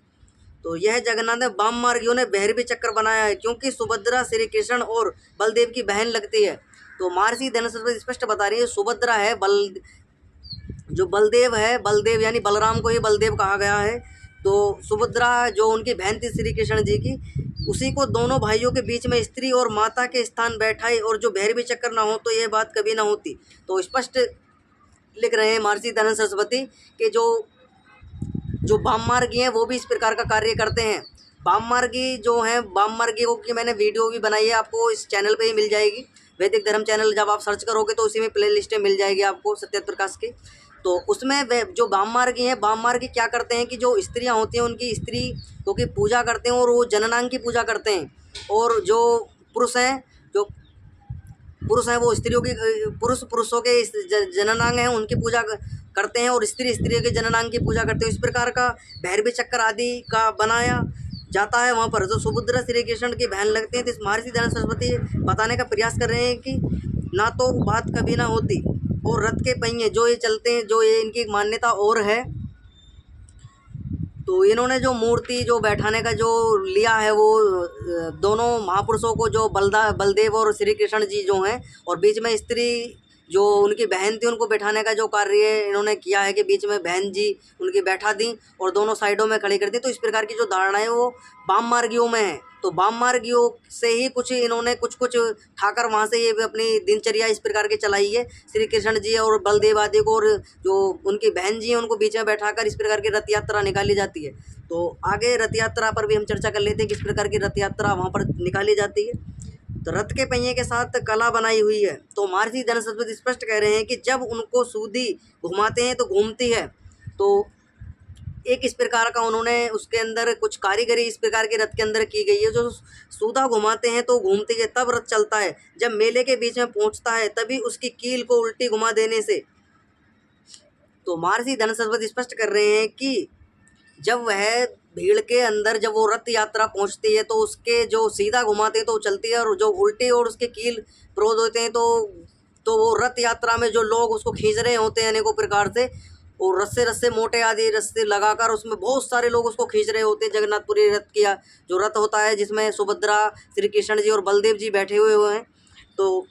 तो यह जगन्नाथ ने वाम मार्गियों ने भैरवी चक्कर बनाया है, क्योंकि सुभद्रा श्री कृष्ण और बलदेव की बहन लगती है। तो महर्षि दयानंद सरस्वती स्पष्ट बता रही है, सुभद्रा है, जो बलदेव है, बलदेव यानी बलराम को ही बलदेव कहा गया है। तो सुभद्रा जो उनकी बहन थी श्री कृष्ण जी की, उसी को दोनों भाइयों के बीच में स्त्री और माता के स्थान बैठाई, और जो भैरवी चक्कर ना हो तो यह बात कभी ना होती। तो स्पष्ट लिख रहे हैं महर्षि दयानंद सरस्वती कि जो वाममार्गी हैं वो भी इस प्रकार का कार्य करते हैं। वाममार्गी जो हैं, वाममार्गियों की मैंने वीडियो भी बनाई है, आपको इस चैनल पे ही मिल जाएगी, वैदिक धर्म चैनल जब आप सर्च करोगे तो उसी में प्ले लिस्ट मिल जाएगी आपको सत्य प्रकाश की। तो उसमें वे जो वाममार्गी हैं, वाममार्गी क्या करते हैं कि जो स्त्रियां होती हैं उनकी स्त्रियों की पूजा करते हैं, और वो जननांग की पूजा करते हैं, और जो पुरुष हैं वो स्त्रियों की पुरुषों के जननांग हैं उनकी पूजा करते हैं, और स्त्रियों के जननांग की पूजा करते हैं। इस प्रकार का भैरवी चक्कर आदि का बनाया जाता है वहाँ पर, जो सुभद्रा श्री कृष्ण की बहन लगती हैं। तो इस महर्षि दयानंद सरस्वती बताने का प्रयास कर रहे हैं कि ना तो बात कभी ना होती, और रथ के पहिए जो ये चलते हैं, जो ये इनकी मान्यता और है। तो इन्होंने जो मूर्ति जो बैठाने का जो लिया है, वो दोनों महापुरुषों को, जो बलदेव और श्री कृष्ण जी जो हैं, और बीच में स्त्री जो उनकी बहन थी उनको बैठाने का जो कार्य इन्होंने किया है कि बीच में बहन जी उनकी बैठा दी और दोनों साइडों में खड़ी कर दी। तो इस प्रकार की जो धारणा है वो वाम मार्गियों में है। तो वाम मार्गियों से ही कुछ इन्होंने कुछ ठाकर वहाँ से ये भी अपनी दिनचर्या इस प्रकार की चलाई है, श्री कृष्ण जी और बलदेव आदि को, और जो उनकी बहन जी हैं उनको बीच में बैठाकर इस प्रकार की रथ यात्रा निकाली जाती है। तो आगे रथ यात्रा पर भी हम चर्चा कर लेते हैं, किस प्रकार की रथ यात्रा वहाँ पर निकाली जाती है। तो रथ के पहिए के साथ कला बनाई हुई है। तो महर्षि दयानंद सरस्वती स्पष्ट कह रहे हैं कि जब उनको सूदी घुमाते हैं तो घूमती है। तो एक इस प्रकार का उन्होंने उसके अंदर कुछ कारीगरी इस प्रकार के रथ के अंदर की गई है, जो सूदा घुमाते हैं तो घूमती है, तब रथ चलता है। जब मेले के बीच में पहुंचता है तभी उसकी कील को उल्टी घुमा देने से। तो महर्षि दयानंद सरस्वती स्पष्ट कर रहे हैं कि जब वह भीड़ के अंदर जब वो रथ यात्रा पहुंचती है तो उसके जो सीधा घुमाते हैं तो वो चलती है, और जो उल्टी और उसके कील प्रोध होते हैं तो वो रथ यात्रा में जो लोग उसको खींच रहे होते हैं अनेकों प्रकार से, और रस्से रस्से मोटे आदि रस्से लगाकर उसमें बहुत सारे लोग उसको खींच रहे होते हैं। जगन्नाथपुरी रथ किया जो रथ होता है, जिसमें सुभद्रा, श्री कृष्ण जी और बलदेव जी बैठे हुए हैं। तो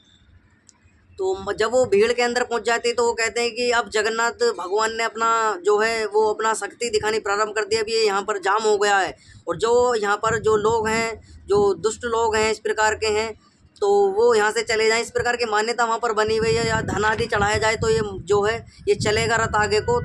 जब वो भीड़ के अंदर पहुंच जाते हैं तो वो कहते हैं कि अब जगन्नाथ भगवान ने अपना जो है वो अपना शक्ति दिखानी प्रारंभ कर दिया। अब ये यहाँ पर जाम हो गया है, और जो यहाँ पर जो लोग हैं, जो दुष्ट लोग हैं इस प्रकार के हैं, तो वो यहाँ से चले जाएं। इस प्रकार की मान्यता वहाँ पर बनी हुई है। या धन आदि चढ़ाया जाए तो ये जो है ये चलेगा रथ आगे को।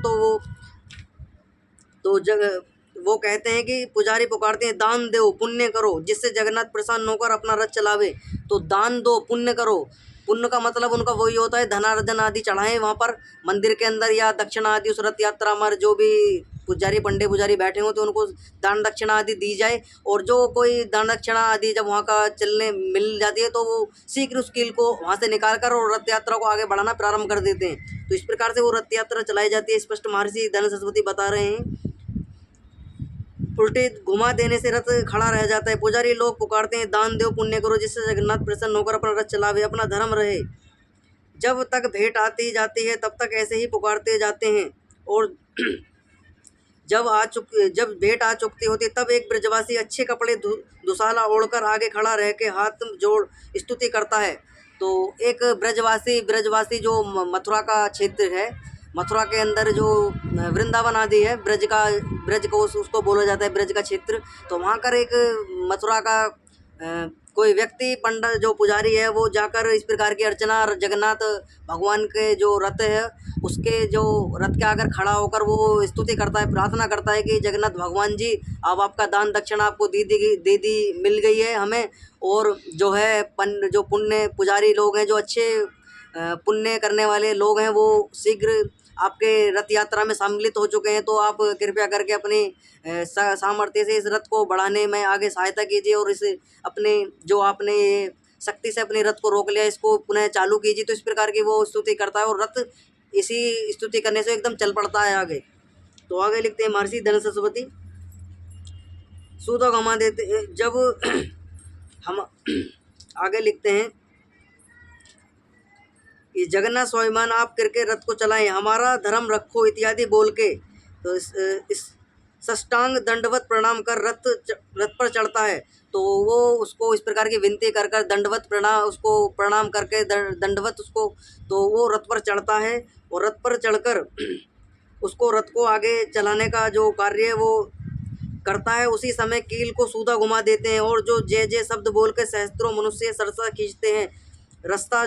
वो कहते हैं कि पुजारी पुकारते हैं, दान दो पुण्य करो, जिससे जगन्नाथ प्रसन्न होकर अपना रथ चलावे। तो दान दो पुण्य करो, पुण्य का मतलब उनका वही होता है धनार्जन आदि चढ़ाएं वहाँ पर मंदिर के अंदर, या दक्षिणा आदि उस रथ यात्रा में जो भी पुजारी पंडे पुजारी बैठे हों तो उनको दान दक्षिणा आदि दी जाए। और जो कोई दान दक्षिणा आदि जब वहाँ का चलने मिल जाती है तो वो शीघ्र उस कील को वहाँ से निकाल कर और रथ यात्रा को आगे बढ़ाना प्रारंभ कर देते हैं। तो इस प्रकार से वो रथ यात्रा चलाई जाती है। स्पष्ट महर्षि धन सरस्वती बता रहे हैं। उल्टे घुमा देने से रथ खड़ा रह जाता है। पुजारी लोग पुकारते हैं, दान दो पुण्य करो, जिससे जगन्नाथ प्रसन्न होकर अपना रथ चलावे, अपना धर्म रहे। जब तक भेंट आती जाती है तब तक ऐसे ही पुकारते जाते हैं। और जब भेंट आ चुकती होती तब एक ब्रजवासी अच्छे कपड़े दुशाला ओढ़कर आगे खड़ा रह के हाथ जोड़ स्तुति करता है। तो एक ब्रजवासी जो मथुरा का क्षेत्र है, मथुरा के अंदर जो वृंदावन आदि है, ब्रज को उसको बोला जाता है ब्रज का क्षेत्र। तो वहाँ कर एक मथुरा का कोई व्यक्ति पंडित जो पुजारी है वो जाकर इस प्रकार की अर्चना जगन्नाथ भगवान के जो रथ है उसके जो रथ के आकर खड़ा होकर वो स्तुति करता है, प्रार्थना करता है कि जगन्नाथ भगवान जी अब आपका दान दक्षिणा आपको दे दी मिल गई है हमें। और जो है जो पुण्य पुजारी लोग हैं, जो अच्छे पुण्य करने वाले लोग हैं, वो शीघ्र आपके रथ यात्रा में सम्मिलित हो चुके हैं। तो आप कृपया करके अपनी सामर्थ्य से इस रथ को बढ़ाने में आगे सहायता कीजिए, और इस अपने जो आपने ये शक्ति से अपने रथ को रोक लिया इसको पुनः चालू कीजिए। तो इस प्रकार की वो स्तुति करता है और रथ इसी स्तुति करने से एकदम चल पड़ता है आगे। तो आगे लिखते हैं महर्षि धन सरस्वती, सूतक हमा देते जब हम आगे लिखते हैं कि जगन्नाथ स्वाभिमान आप करके रथ को चलाएं, हमारा धर्म रखो इत्यादि बोल के तो इस साष्टांग दंडवत प्रणाम कर रथ पर चढ़ता है। तो वो उसको इस प्रकार की विनती कर दंडवत प्रणाम करके दंडवत उसको तो वो रथ पर चढ़ता है। और रथ पर चढ़कर उसको रथ को आगे चलाने का जो कार्य है वो करता है। उसी समय कील को सूदा घुमा देते हैं और जो जय जय शब्द बोल के सहस्त्रों मनुष्य सरसा खींचते हैं।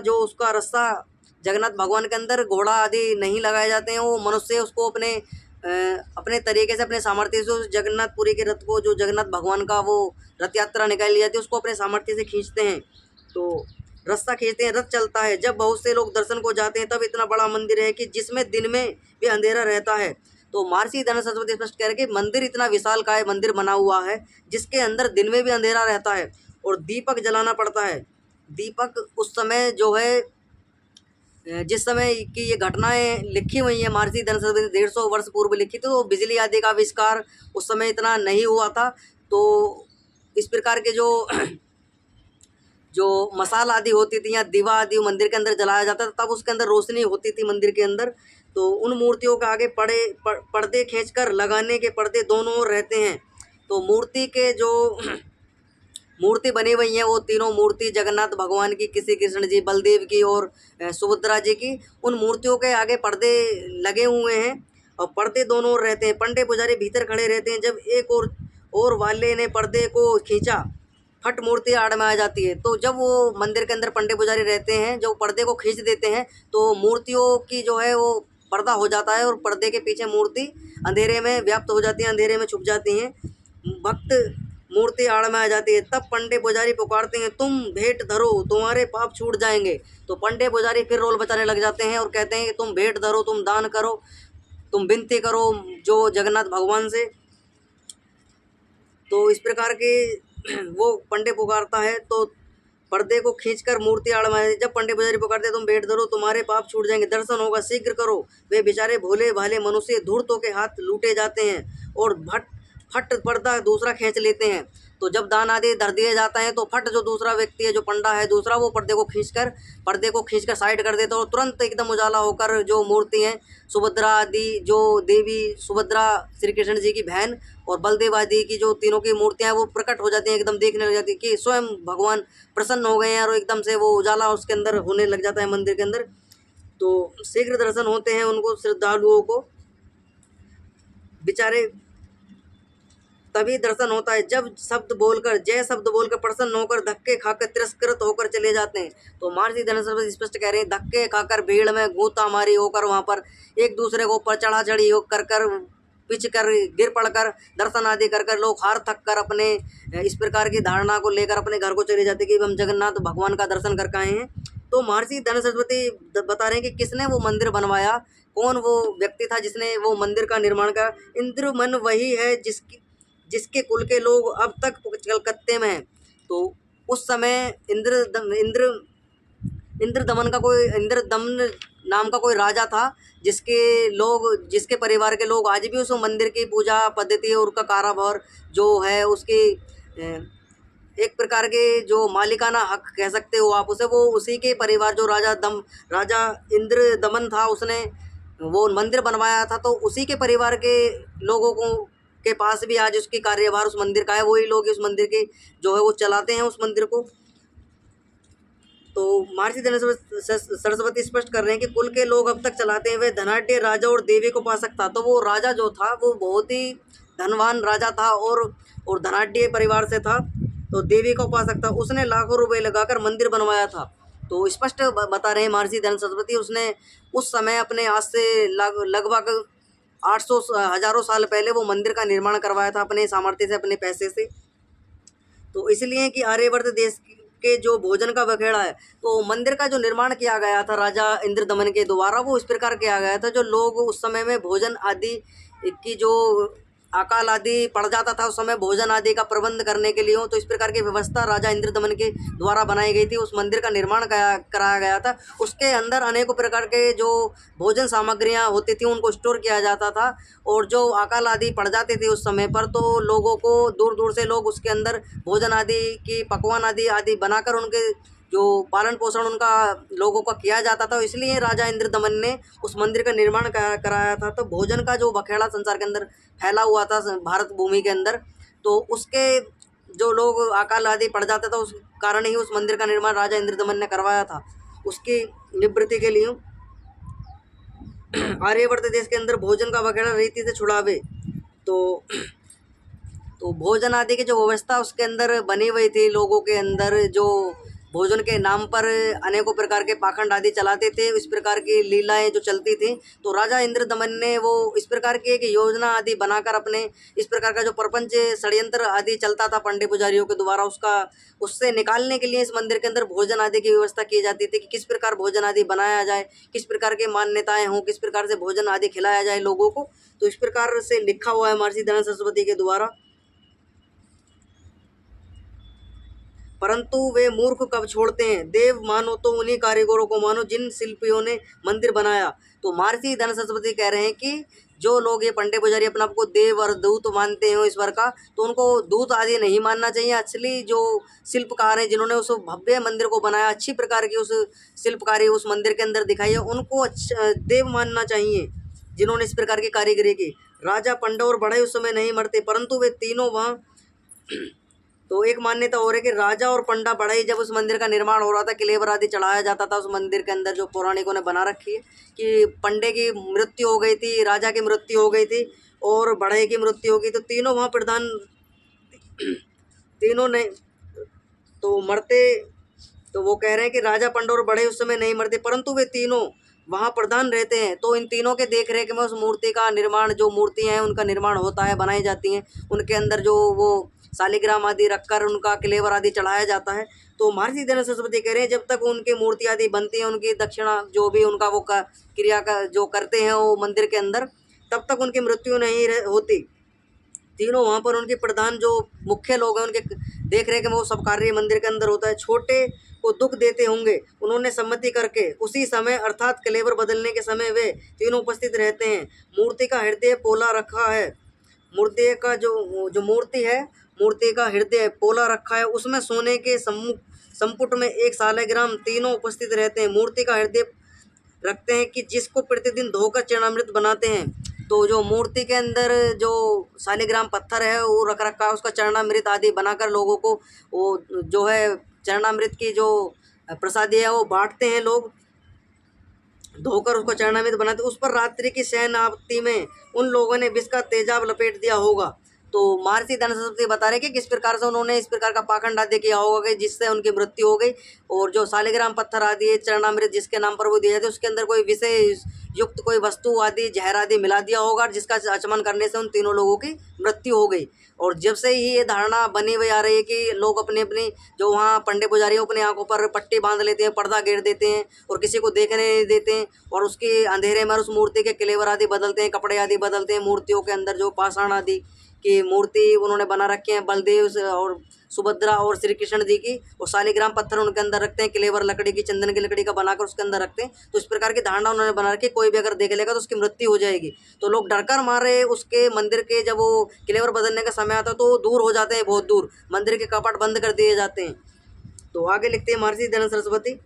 उसका रास्ता जगन्नाथ भगवान के अंदर घोड़ा आदि नहीं लगाए जाते हैं, वो मनुष्य उसको अपने तरीके से अपने सामर्थ्य से जगन्नाथपुरी के रथ को जो जगन्नाथ भगवान का वो रथ यात्रा निकाली जाती है उसको अपने सामर्थ्य से खींचते हैं। तो रास्ता खींचते हैं, रथ चलता है। जब बहुत से लोग दर्शन को जाते हैं तब इतना बड़ा मंदिर है कि जिसमें दिन में भी अंधेरा रहता है। तो महर्षि धन सरस्वती स्पष्ट कह रहे हैं कि मंदिर इतना विशालकाय मंदिर बना हुआ है जिसके अंदर दिन में भी अंधेरा रहता है और दीपक जलाना पड़ता है। दीपक उस समय जो है जिस समय की ये घटनाएं लिखी हुई हैं महर्षि धन सरस्वती 150 वर्ष पूर्व लिखी थी, तो बिजली आदि का आविष्कार उस समय इतना नहीं हुआ था। तो इस प्रकार के जो मसाल आदि होती थी या दीवा आदि मंदिर के अंदर जलाया जाता था, तब उसके अंदर रोशनी होती थी मंदिर के अंदर। तो उन मूर्तियों के आगे पर्दे खींचकर लगाने के पर्दे दोनों ओर रहते हैं। तो मूर्ति के जो मूर्ति बनी हुई है वो तीनों मूर्ति जगन्नाथ भगवान की, किसी कृष्ण जी, बलदेव की और सुभद्रा जी की, उन मूर्तियों के आगे पर्दे लगे हुए हैं और पर्दे दोनों ओर रहते हैं। पंडे पुजारी भीतर खड़े रहते हैं। जब एक और वाले ने पर्दे को खींचा, फट मूर्ति आड़ में आ जाती है। तो जब वो मंदिर के अंदर पंडे पुजारी रहते हैं, जो पर्दे को खींच देते हैं तो मूर्तियों की जो है वो पर्दा हो जाता है और पर्दे के पीछे मूर्ति अंधेरे में व्याप्त हो जाती है, अंधेरे में छुप जाती हैं। भक्त मूर्ति आड़ में आ जाती है। तब पंडे पुजारी पुकारते हैं, तुम भेंट धरो, तुम्हारे पाप छूट जाएंगे। तो पंडे पुजारी फिर रोल बचाने लग जाते हैं और कहते हैं कि तुम भेंट धरो, तुम दान करो, तुम विनती करो जो जगन्नाथ भगवान से। तो इस प्रकार के वो पंडे पुकारता है तो पर्दे को खींचकर मूर्ति आड़ में, जब पंडे पुजारी पुकारते हैं तुम भेंट धरो, तुम्हारे पाप छूट जाएंगे, दर्शन होगा, शीघ्र करो। वे बेचारे भोले भाले मनुष्य धूर्तों के हाथ लूटे जाते हैं और फट पर्दा दूसरा खींच लेते हैं। तो जब दान आदि धर दिए जाते हैं तो फट जो दूसरा व्यक्ति है, जो पंडा है दूसरा, वो पर्दे को खींचकर साइड कर देता है और तुरंत एकदम उजाला होकर जो मूर्ति हैं सुभद्रा आदि, जो देवी सुभद्रा श्री कृष्ण जी की बहन और बलदेव आदि की जो तीनों की मूर्तियां हैं वो प्रकट हो जाती हैं, एकदम देखने लग जाती है कि स्वयं भगवान प्रसन्न हो गए हैं और एकदम से वो उजाला उसके अंदर होने लग जाता है मंदिर के अंदर। तो शीघ्र दर्शन होते हैं उनको, श्रद्धालुओं को बेचारे तभी दर्शन होता है जब जय शब्द बोलकर प्रसन्न होकर धक्के खाकर तिरस्कृत होकर चले जाते हैं। तो महर्षि धनसरस्वती स्पष्ट कह रहे हैं, धक्के खाकर भीड़ में गूंता मारी होकर वहाँ पर एक दूसरे को ऊपर चढ़ा चढ़ी कर पिच कर गिर पड़कर दर्शन आदि कर लोग हार थक कर अपने इस प्रकार की धारणा को लेकर अपने घर को चले जाते कि हम जगन्नाथ भगवान का दर्शन करके आए हैं। तो महर्षि धनसरस्वती बता रहे हैं कि किसने वो मंदिर बनवाया, कौन वो व्यक्ति था जिसने वो मंदिर का निर्माण करा। इंद्रमन वही है जिसके कुल के लोग अब तक कलकत्ते में हैं। तो उस समय इंद्रदमन नाम का कोई राजा था जिसके परिवार के लोग आज भी उस मंदिर की पूजा पद्धति और उसका कारोबार जो है उसकी एक प्रकार के जो मालिकाना हक कह सकते हो आप उसे, वो उसी के परिवार जो राजा इंद्रदमन था उसने वो मंदिर बनवाया था। तो उसी के परिवार के लोगों के पास भी आज उसकी कार्यभार उस मंदिर का है, वही लोग उस मंदिर के जो है वो चलाते हैं उस मंदिर को। तो महर्षि सरस्वती स्पष्ट कर रहे हैं कि कुल के लोग अब तक चलाते हैं। वे धनाढ्य राजा और देवी को उपासक था। तो वो राजा जो था वो बहुत ही धनवान राजा था और धनाढ्य परिवार से था, तो देवी का उपासक था। उसने लाखों रुपए लगाकर मंदिर बनवाया था। तो स्पष्ट बता रहे हैं महर्षि सरस्वती, उसने उस समय अपने आज से लगभग 800 हजारों साल पहले वो मंदिर का निर्माण करवाया था अपने सामर्थ्य से, अपने पैसे से। तो इसलिए कि आर्यवर्त देश के जो भोजन का बखेड़ा है, तो मंदिर का जो निर्माण किया गया था राजा इंद्रदमन के द्वारा, वो इस प्रकार किया गया था जो लोग उस समय में भोजन आदि की जो अकाल आदि पड़ जाता था उस समय भोजन आदि का प्रबंध करने के लिए हो, तो इस प्रकार की व्यवस्था राजा इंद्रदमन के द्वारा बनाई गई थी। उस मंदिर का निर्माण कराया गया था। उसके अंदर अनेकों प्रकार के जो भोजन सामग्रियां होती थी उनको स्टोर किया जाता था, और जो अकाल आदि पड़ जाती थी उस समय पर तो लोगों को दूर दूर से लोग उसके अंदर भोजन आदि की पकवान आदि बनाकर उनके जो पालन पोषण उनका लोगों का किया जाता था। इसलिए राजा इंद्रदमन ने उस मंदिर का निर्माण कराया था। तो भोजन का जो बखेड़ा संसार के अंदर फैला हुआ था भारत भूमि के अंदर, तो उसके जो लोग अकाल आदि पड़ जाता था उस कारण ही उस मंदिर का निर्माण राजा इंद्रदमन ने करवाया था, उसकी निवृत्ति के लिए। आर्यवर्त देश के अंदर भोजन का बखेड़ा रीति से छुड़ावे, तो भोजन आदि की जो व्यवस्था उसके अंदर बनी हुई थी, लोगों के अंदर जो भोजन के नाम पर अनेकों प्रकार के पाखंड आदि चलाते थे, इस प्रकार की लीलाएं जो चलती थी, तो राजा इंद्रदमन ने वो इस प्रकार की एक योजना आदि बनाकर अपने इस प्रकार का जो प्रपंच षड्यंत्र आदि चलता था पंडित पुजारियों के द्वारा, उससे निकालने के लिए इस मंदिर के अंदर भोजन आदि की व्यवस्था की जाती थी कि किस प्रकार भोजन आदि बनाया जाए, किस प्रकार के मान्यताएं हों, किस प्रकार से भोजन आदि खिलाया जाए लोगों को। तो इस प्रकार से लिखा हुआ है महर्षि सरस्वती के द्वारा। परंतु वे मूर्ख कब छोड़ते हैं, देव मानो तो उन्हीं कारीगरों को मानो जिन शिल्पियों ने मंदिर बनाया। तो महर्षि सरस्वती कह रहे हैं कि जो लोग ये पंडित पुजारी अपने आप को देव और दूत मानते हैं ईश्वर का, तो उनको दूत आदि नहीं मानना चाहिए। असली जो शिल्पकार हैं जिन्होंने उस भव्य मंदिर को बनाया, अच्छी प्रकार की उस शिल्पकारी उस मंदिर के अंदर दिखाई है, उनको देव मानना चाहिए जिन्होंने इस प्रकार की कारीगरी की। राजा पंडा और बढ़ई उस समय नहीं मरते, परंतु वे तीनों वहाँ तो एक मान्यता और है कि राजा और पंडा बढ़ई जब उस मंदिर का निर्माण हो रहा था, क्लेवर आदि चढ़ाया जाता था उस मंदिर के अंदर, जो पौराणिकों ने बना रखी है कि पंडे की मृत्यु हो गई थी, राजा की मृत्यु हो गई थी और बढ़ई की मृत्यु हो गई, तो तीनों वहाँ प्रधान तीनों ने तो मरते। तो वो कह रहे हैं कि राजा पंडा और बढ़ई उस समय नहीं मरते, परंतु वे तीनों वहाँ प्रधान रहते हैं। तो इन तीनों के देख रेख में उस मूर्ति का निर्माण, जो मूर्तियाँ हैं उनका निर्माण होता है, बनाई जाती हैं, उनके अंदर जो वो शालिग्राम आदि रखकर उनका क्लेवर आदि चढ़ाया जाता है। तो महर्षि सरस्वती कह रहे हैं जब तक उनकी मूर्ति आदि बनती है, उनकी दक्षिणा जो भी उनका वो क्रिया का जो करते हैं वो मंदिर के अंदर, तब तक उनकी मृत्यु नहीं होती। तीनों वहाँ पर उनके प्रधान जो मुख्य लोग हैं उनके देख रेख में वो सब कार्य मंदिर के अंदर होता है। छोटे को दुख देते होंगे, उन्होंने सम्मति करके उसी समय अर्थात क्लेवर बदलने के समय वे तीनों उपस्थित रहते हैं। मूर्ति का हृदय पोला रखा है। मूर्ति का जो मूर्ति है, मूर्ति का हृदय पोला रखा है, उसमें सोने के संपुट में 1 सालग्राम तीनों उपस्थित रहते हैं। मूर्ति का हृदय रखते हैं कि जिसको प्रतिदिन धोकर चरणामृत बनाते हैं। तो जो मूर्ति के अंदर जो सालिग्राम पत्थर है वो रख रखा है, उसका चरणामृत आदि बनाकर लोगों को वो जो है चरणामृत की जो प्रसादी है वो बांटते हैं लोग, धोकर उसको चरणामृत बनाते। उस पर रात्रि की शयन आरती में उन लोगों ने विष का तेजाब लपेट दिया होगा। तो महर्षि धन सरस्वती बता रहे कि किस प्रकार से उन्होंने इस प्रकार का पाखंड आदि किया होगा कि जिससे उनकी मृत्यु हो गई। और जो सालिग्राम पत्थर आदि चरणामृत जिसके नाम पर वो दिया जाता है उसके अंदर कोई विषय युक्त कोई वस्तु आदि जहर आदि मिला दिया होगा, जिसका आचमन करने से उन तीनों लोगों की मृत्यु हो गई। और जब से ही ये धारणा बनी हुई आ रही है कि लोग अपनी अपनी जो वहाँ पंडित पुजारी अपनी आंखों पर पट्टी बांध लेते हैं, पर्दा घेर देते हैं और किसी को देखने नहीं देते हैं, और उसके अंधेरे में उस मूर्ति के क्लेवर आदि बदलते हैं, कपड़े आदि बदलते हैं। मूर्तियों के अंदर जो पाषाण आदि की मूर्ति उन्होंने बना रखे हैं, बलदेव और सुभद्रा और श्री कृष्ण जी की, और सालिग्राम पत्थर उनके अंदर रखते हैं, क्लेवर लकड़ी की, चंदन की लकड़ी का बनाकर उसके अंदर रखते हैं। तो इस प्रकार की धारणा उन्होंने बना रखी, कोई भी अगर देख लेगा तो उसकी मृत्यु हो जाएगी। तो लोग डरकर मारे उसके मंदिर के, जब वो क्लेवर बदलने का समय आता है तो वो दूर हो जाते हैं, बहुत दूर, मंदिर के कपाट बंद कर दिए जाते हैं। तो आगे लिखते हैं महर्षि दयानंद सरस्वती,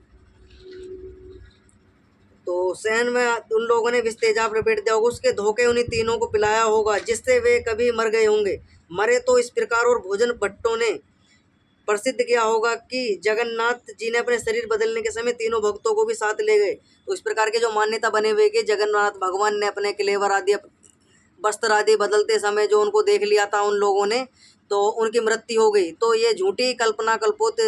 तो शयन में उन लोगों ने विष तेजाब लपेट दिया होगा, उसके धोखे उन्हीं तीनों को पिलाया होगा जिससे वे कभी मर गए होंगे। मरे तो इस प्रकार, और भोजन भट्टों ने प्रसिद्ध किया होगा कि जगन्नाथ जी ने अपने शरीर बदलने के समय तीनों भक्तों को भी साथ ले गए। तो इस प्रकार की जो मान्यता बने हुए कि जगन्नाथ भगवान ने अपने क्लेवर आदि वस्त्र आदि बदलते समय जो उनको देख लिया था उन लोगों ने, तो उनकी मृत्यु हो गई। तो ये झूठी कल्पना कल्पोत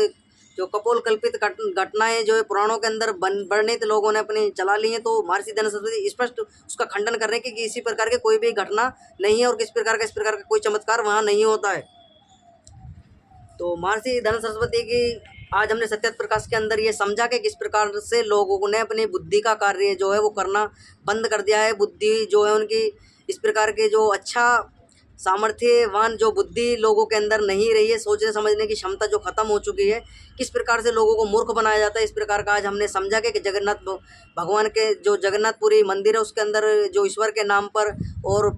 जो कपोल कल्पित घटनाएं जो है पुराणों के अंदर वर्णित लोगों ने अपनी चला ली हैं। तो महर्षि दयानंद सरस्वती स्पष्ट उसका खंडन कर रहे हैं कि इसी प्रकार के कोई भी घटना नहीं है और इस प्रकार का कोई चमत्कार वहाँ नहीं होता है। तो महर्षि दयानंद सरस्वती की आज हमने सत्यार्थ प्रकाश के अंदर ये समझा कि किस प्रकार से लोगों ने अपनी बुद्धि का कार्य जो है वो करना बंद कर दिया है। बुद्धि जो है उनकी इस प्रकार के जो अच्छा सामर्थ्यवान जो बुद्धि लोगों के अंदर नहीं रही है, सोचने समझने की क्षमता जो खत्म हो चुकी है, किस प्रकार से लोगों को मूर्ख बनाया जाता है, इस प्रकार का आज हमने समझा कि जगन्नाथ भगवान के जो जगन्नाथपुरी मंदिर है उसके अंदर जो ईश्वर के नाम पर और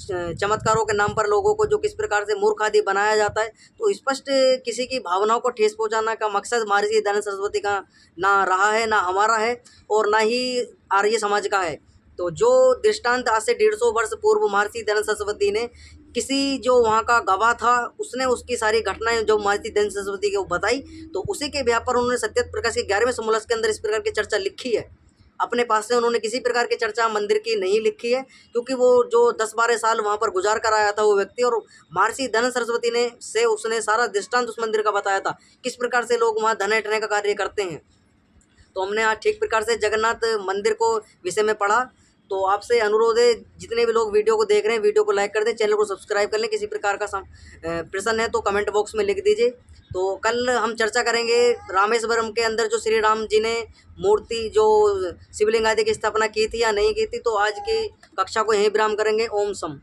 चमत्कारों के नाम पर लोगों को जो किस प्रकार से मूर्ख आदि बनाया जाता है। तो स्पष्ट किसी की भावनाओं को ठेस पहुंचाना का मकसद महर्षि दयानंद सरस्वती का ना रहा है, ना हमारा है और ना ही आर्य समाज का है। तो जो दृष्टांत आज से 150 वर्ष पूर्व महर्षि दयानंद सरस्वती ने किसी जो वहाँ का गवाह था उसने उसकी सारी घटनाएं जो महर्षि दयानंद सरस्वती के बताई, तो उसी के ब्याह पर उन्होंने सत्यार्थ प्रकाश के 11वें समोल्लास के अंदर इस प्रकार की चर्चा लिखी है। अपने पास से उन्होंने किसी प्रकार की चर्चा मंदिर की नहीं लिखी है, क्योंकि वो जो 10-12 साल वहाँ पर गुजार कर आया था वो व्यक्ति, और महर्षि दयानंद सरस्वती ने से उसने सारा दृष्टांत उस मंदिर का बताया था, किस प्रकार से लोग वहाँ धन ऐंठने का कार्य करते हैं। तो हमने आज ठीक प्रकार से जगन्नाथ मंदिर को विषय में पढ़ा। तो आपसे अनुरोध है, जितने भी लोग वीडियो को देख रहे हैं वीडियो को लाइक कर दें, चैनल को सब्सक्राइब कर लें। किसी प्रकार का प्रश्न है तो कमेंट बॉक्स में लिख दीजिए। तो कल हम चर्चा करेंगे रामेश्वरम के अंदर जो श्री राम जी ने मूर्ति जो शिवलिंग आदि की स्थापना की थी या नहीं की थी। तो आज की कक्षा को यहीं विराम करेंगे। ओम सम।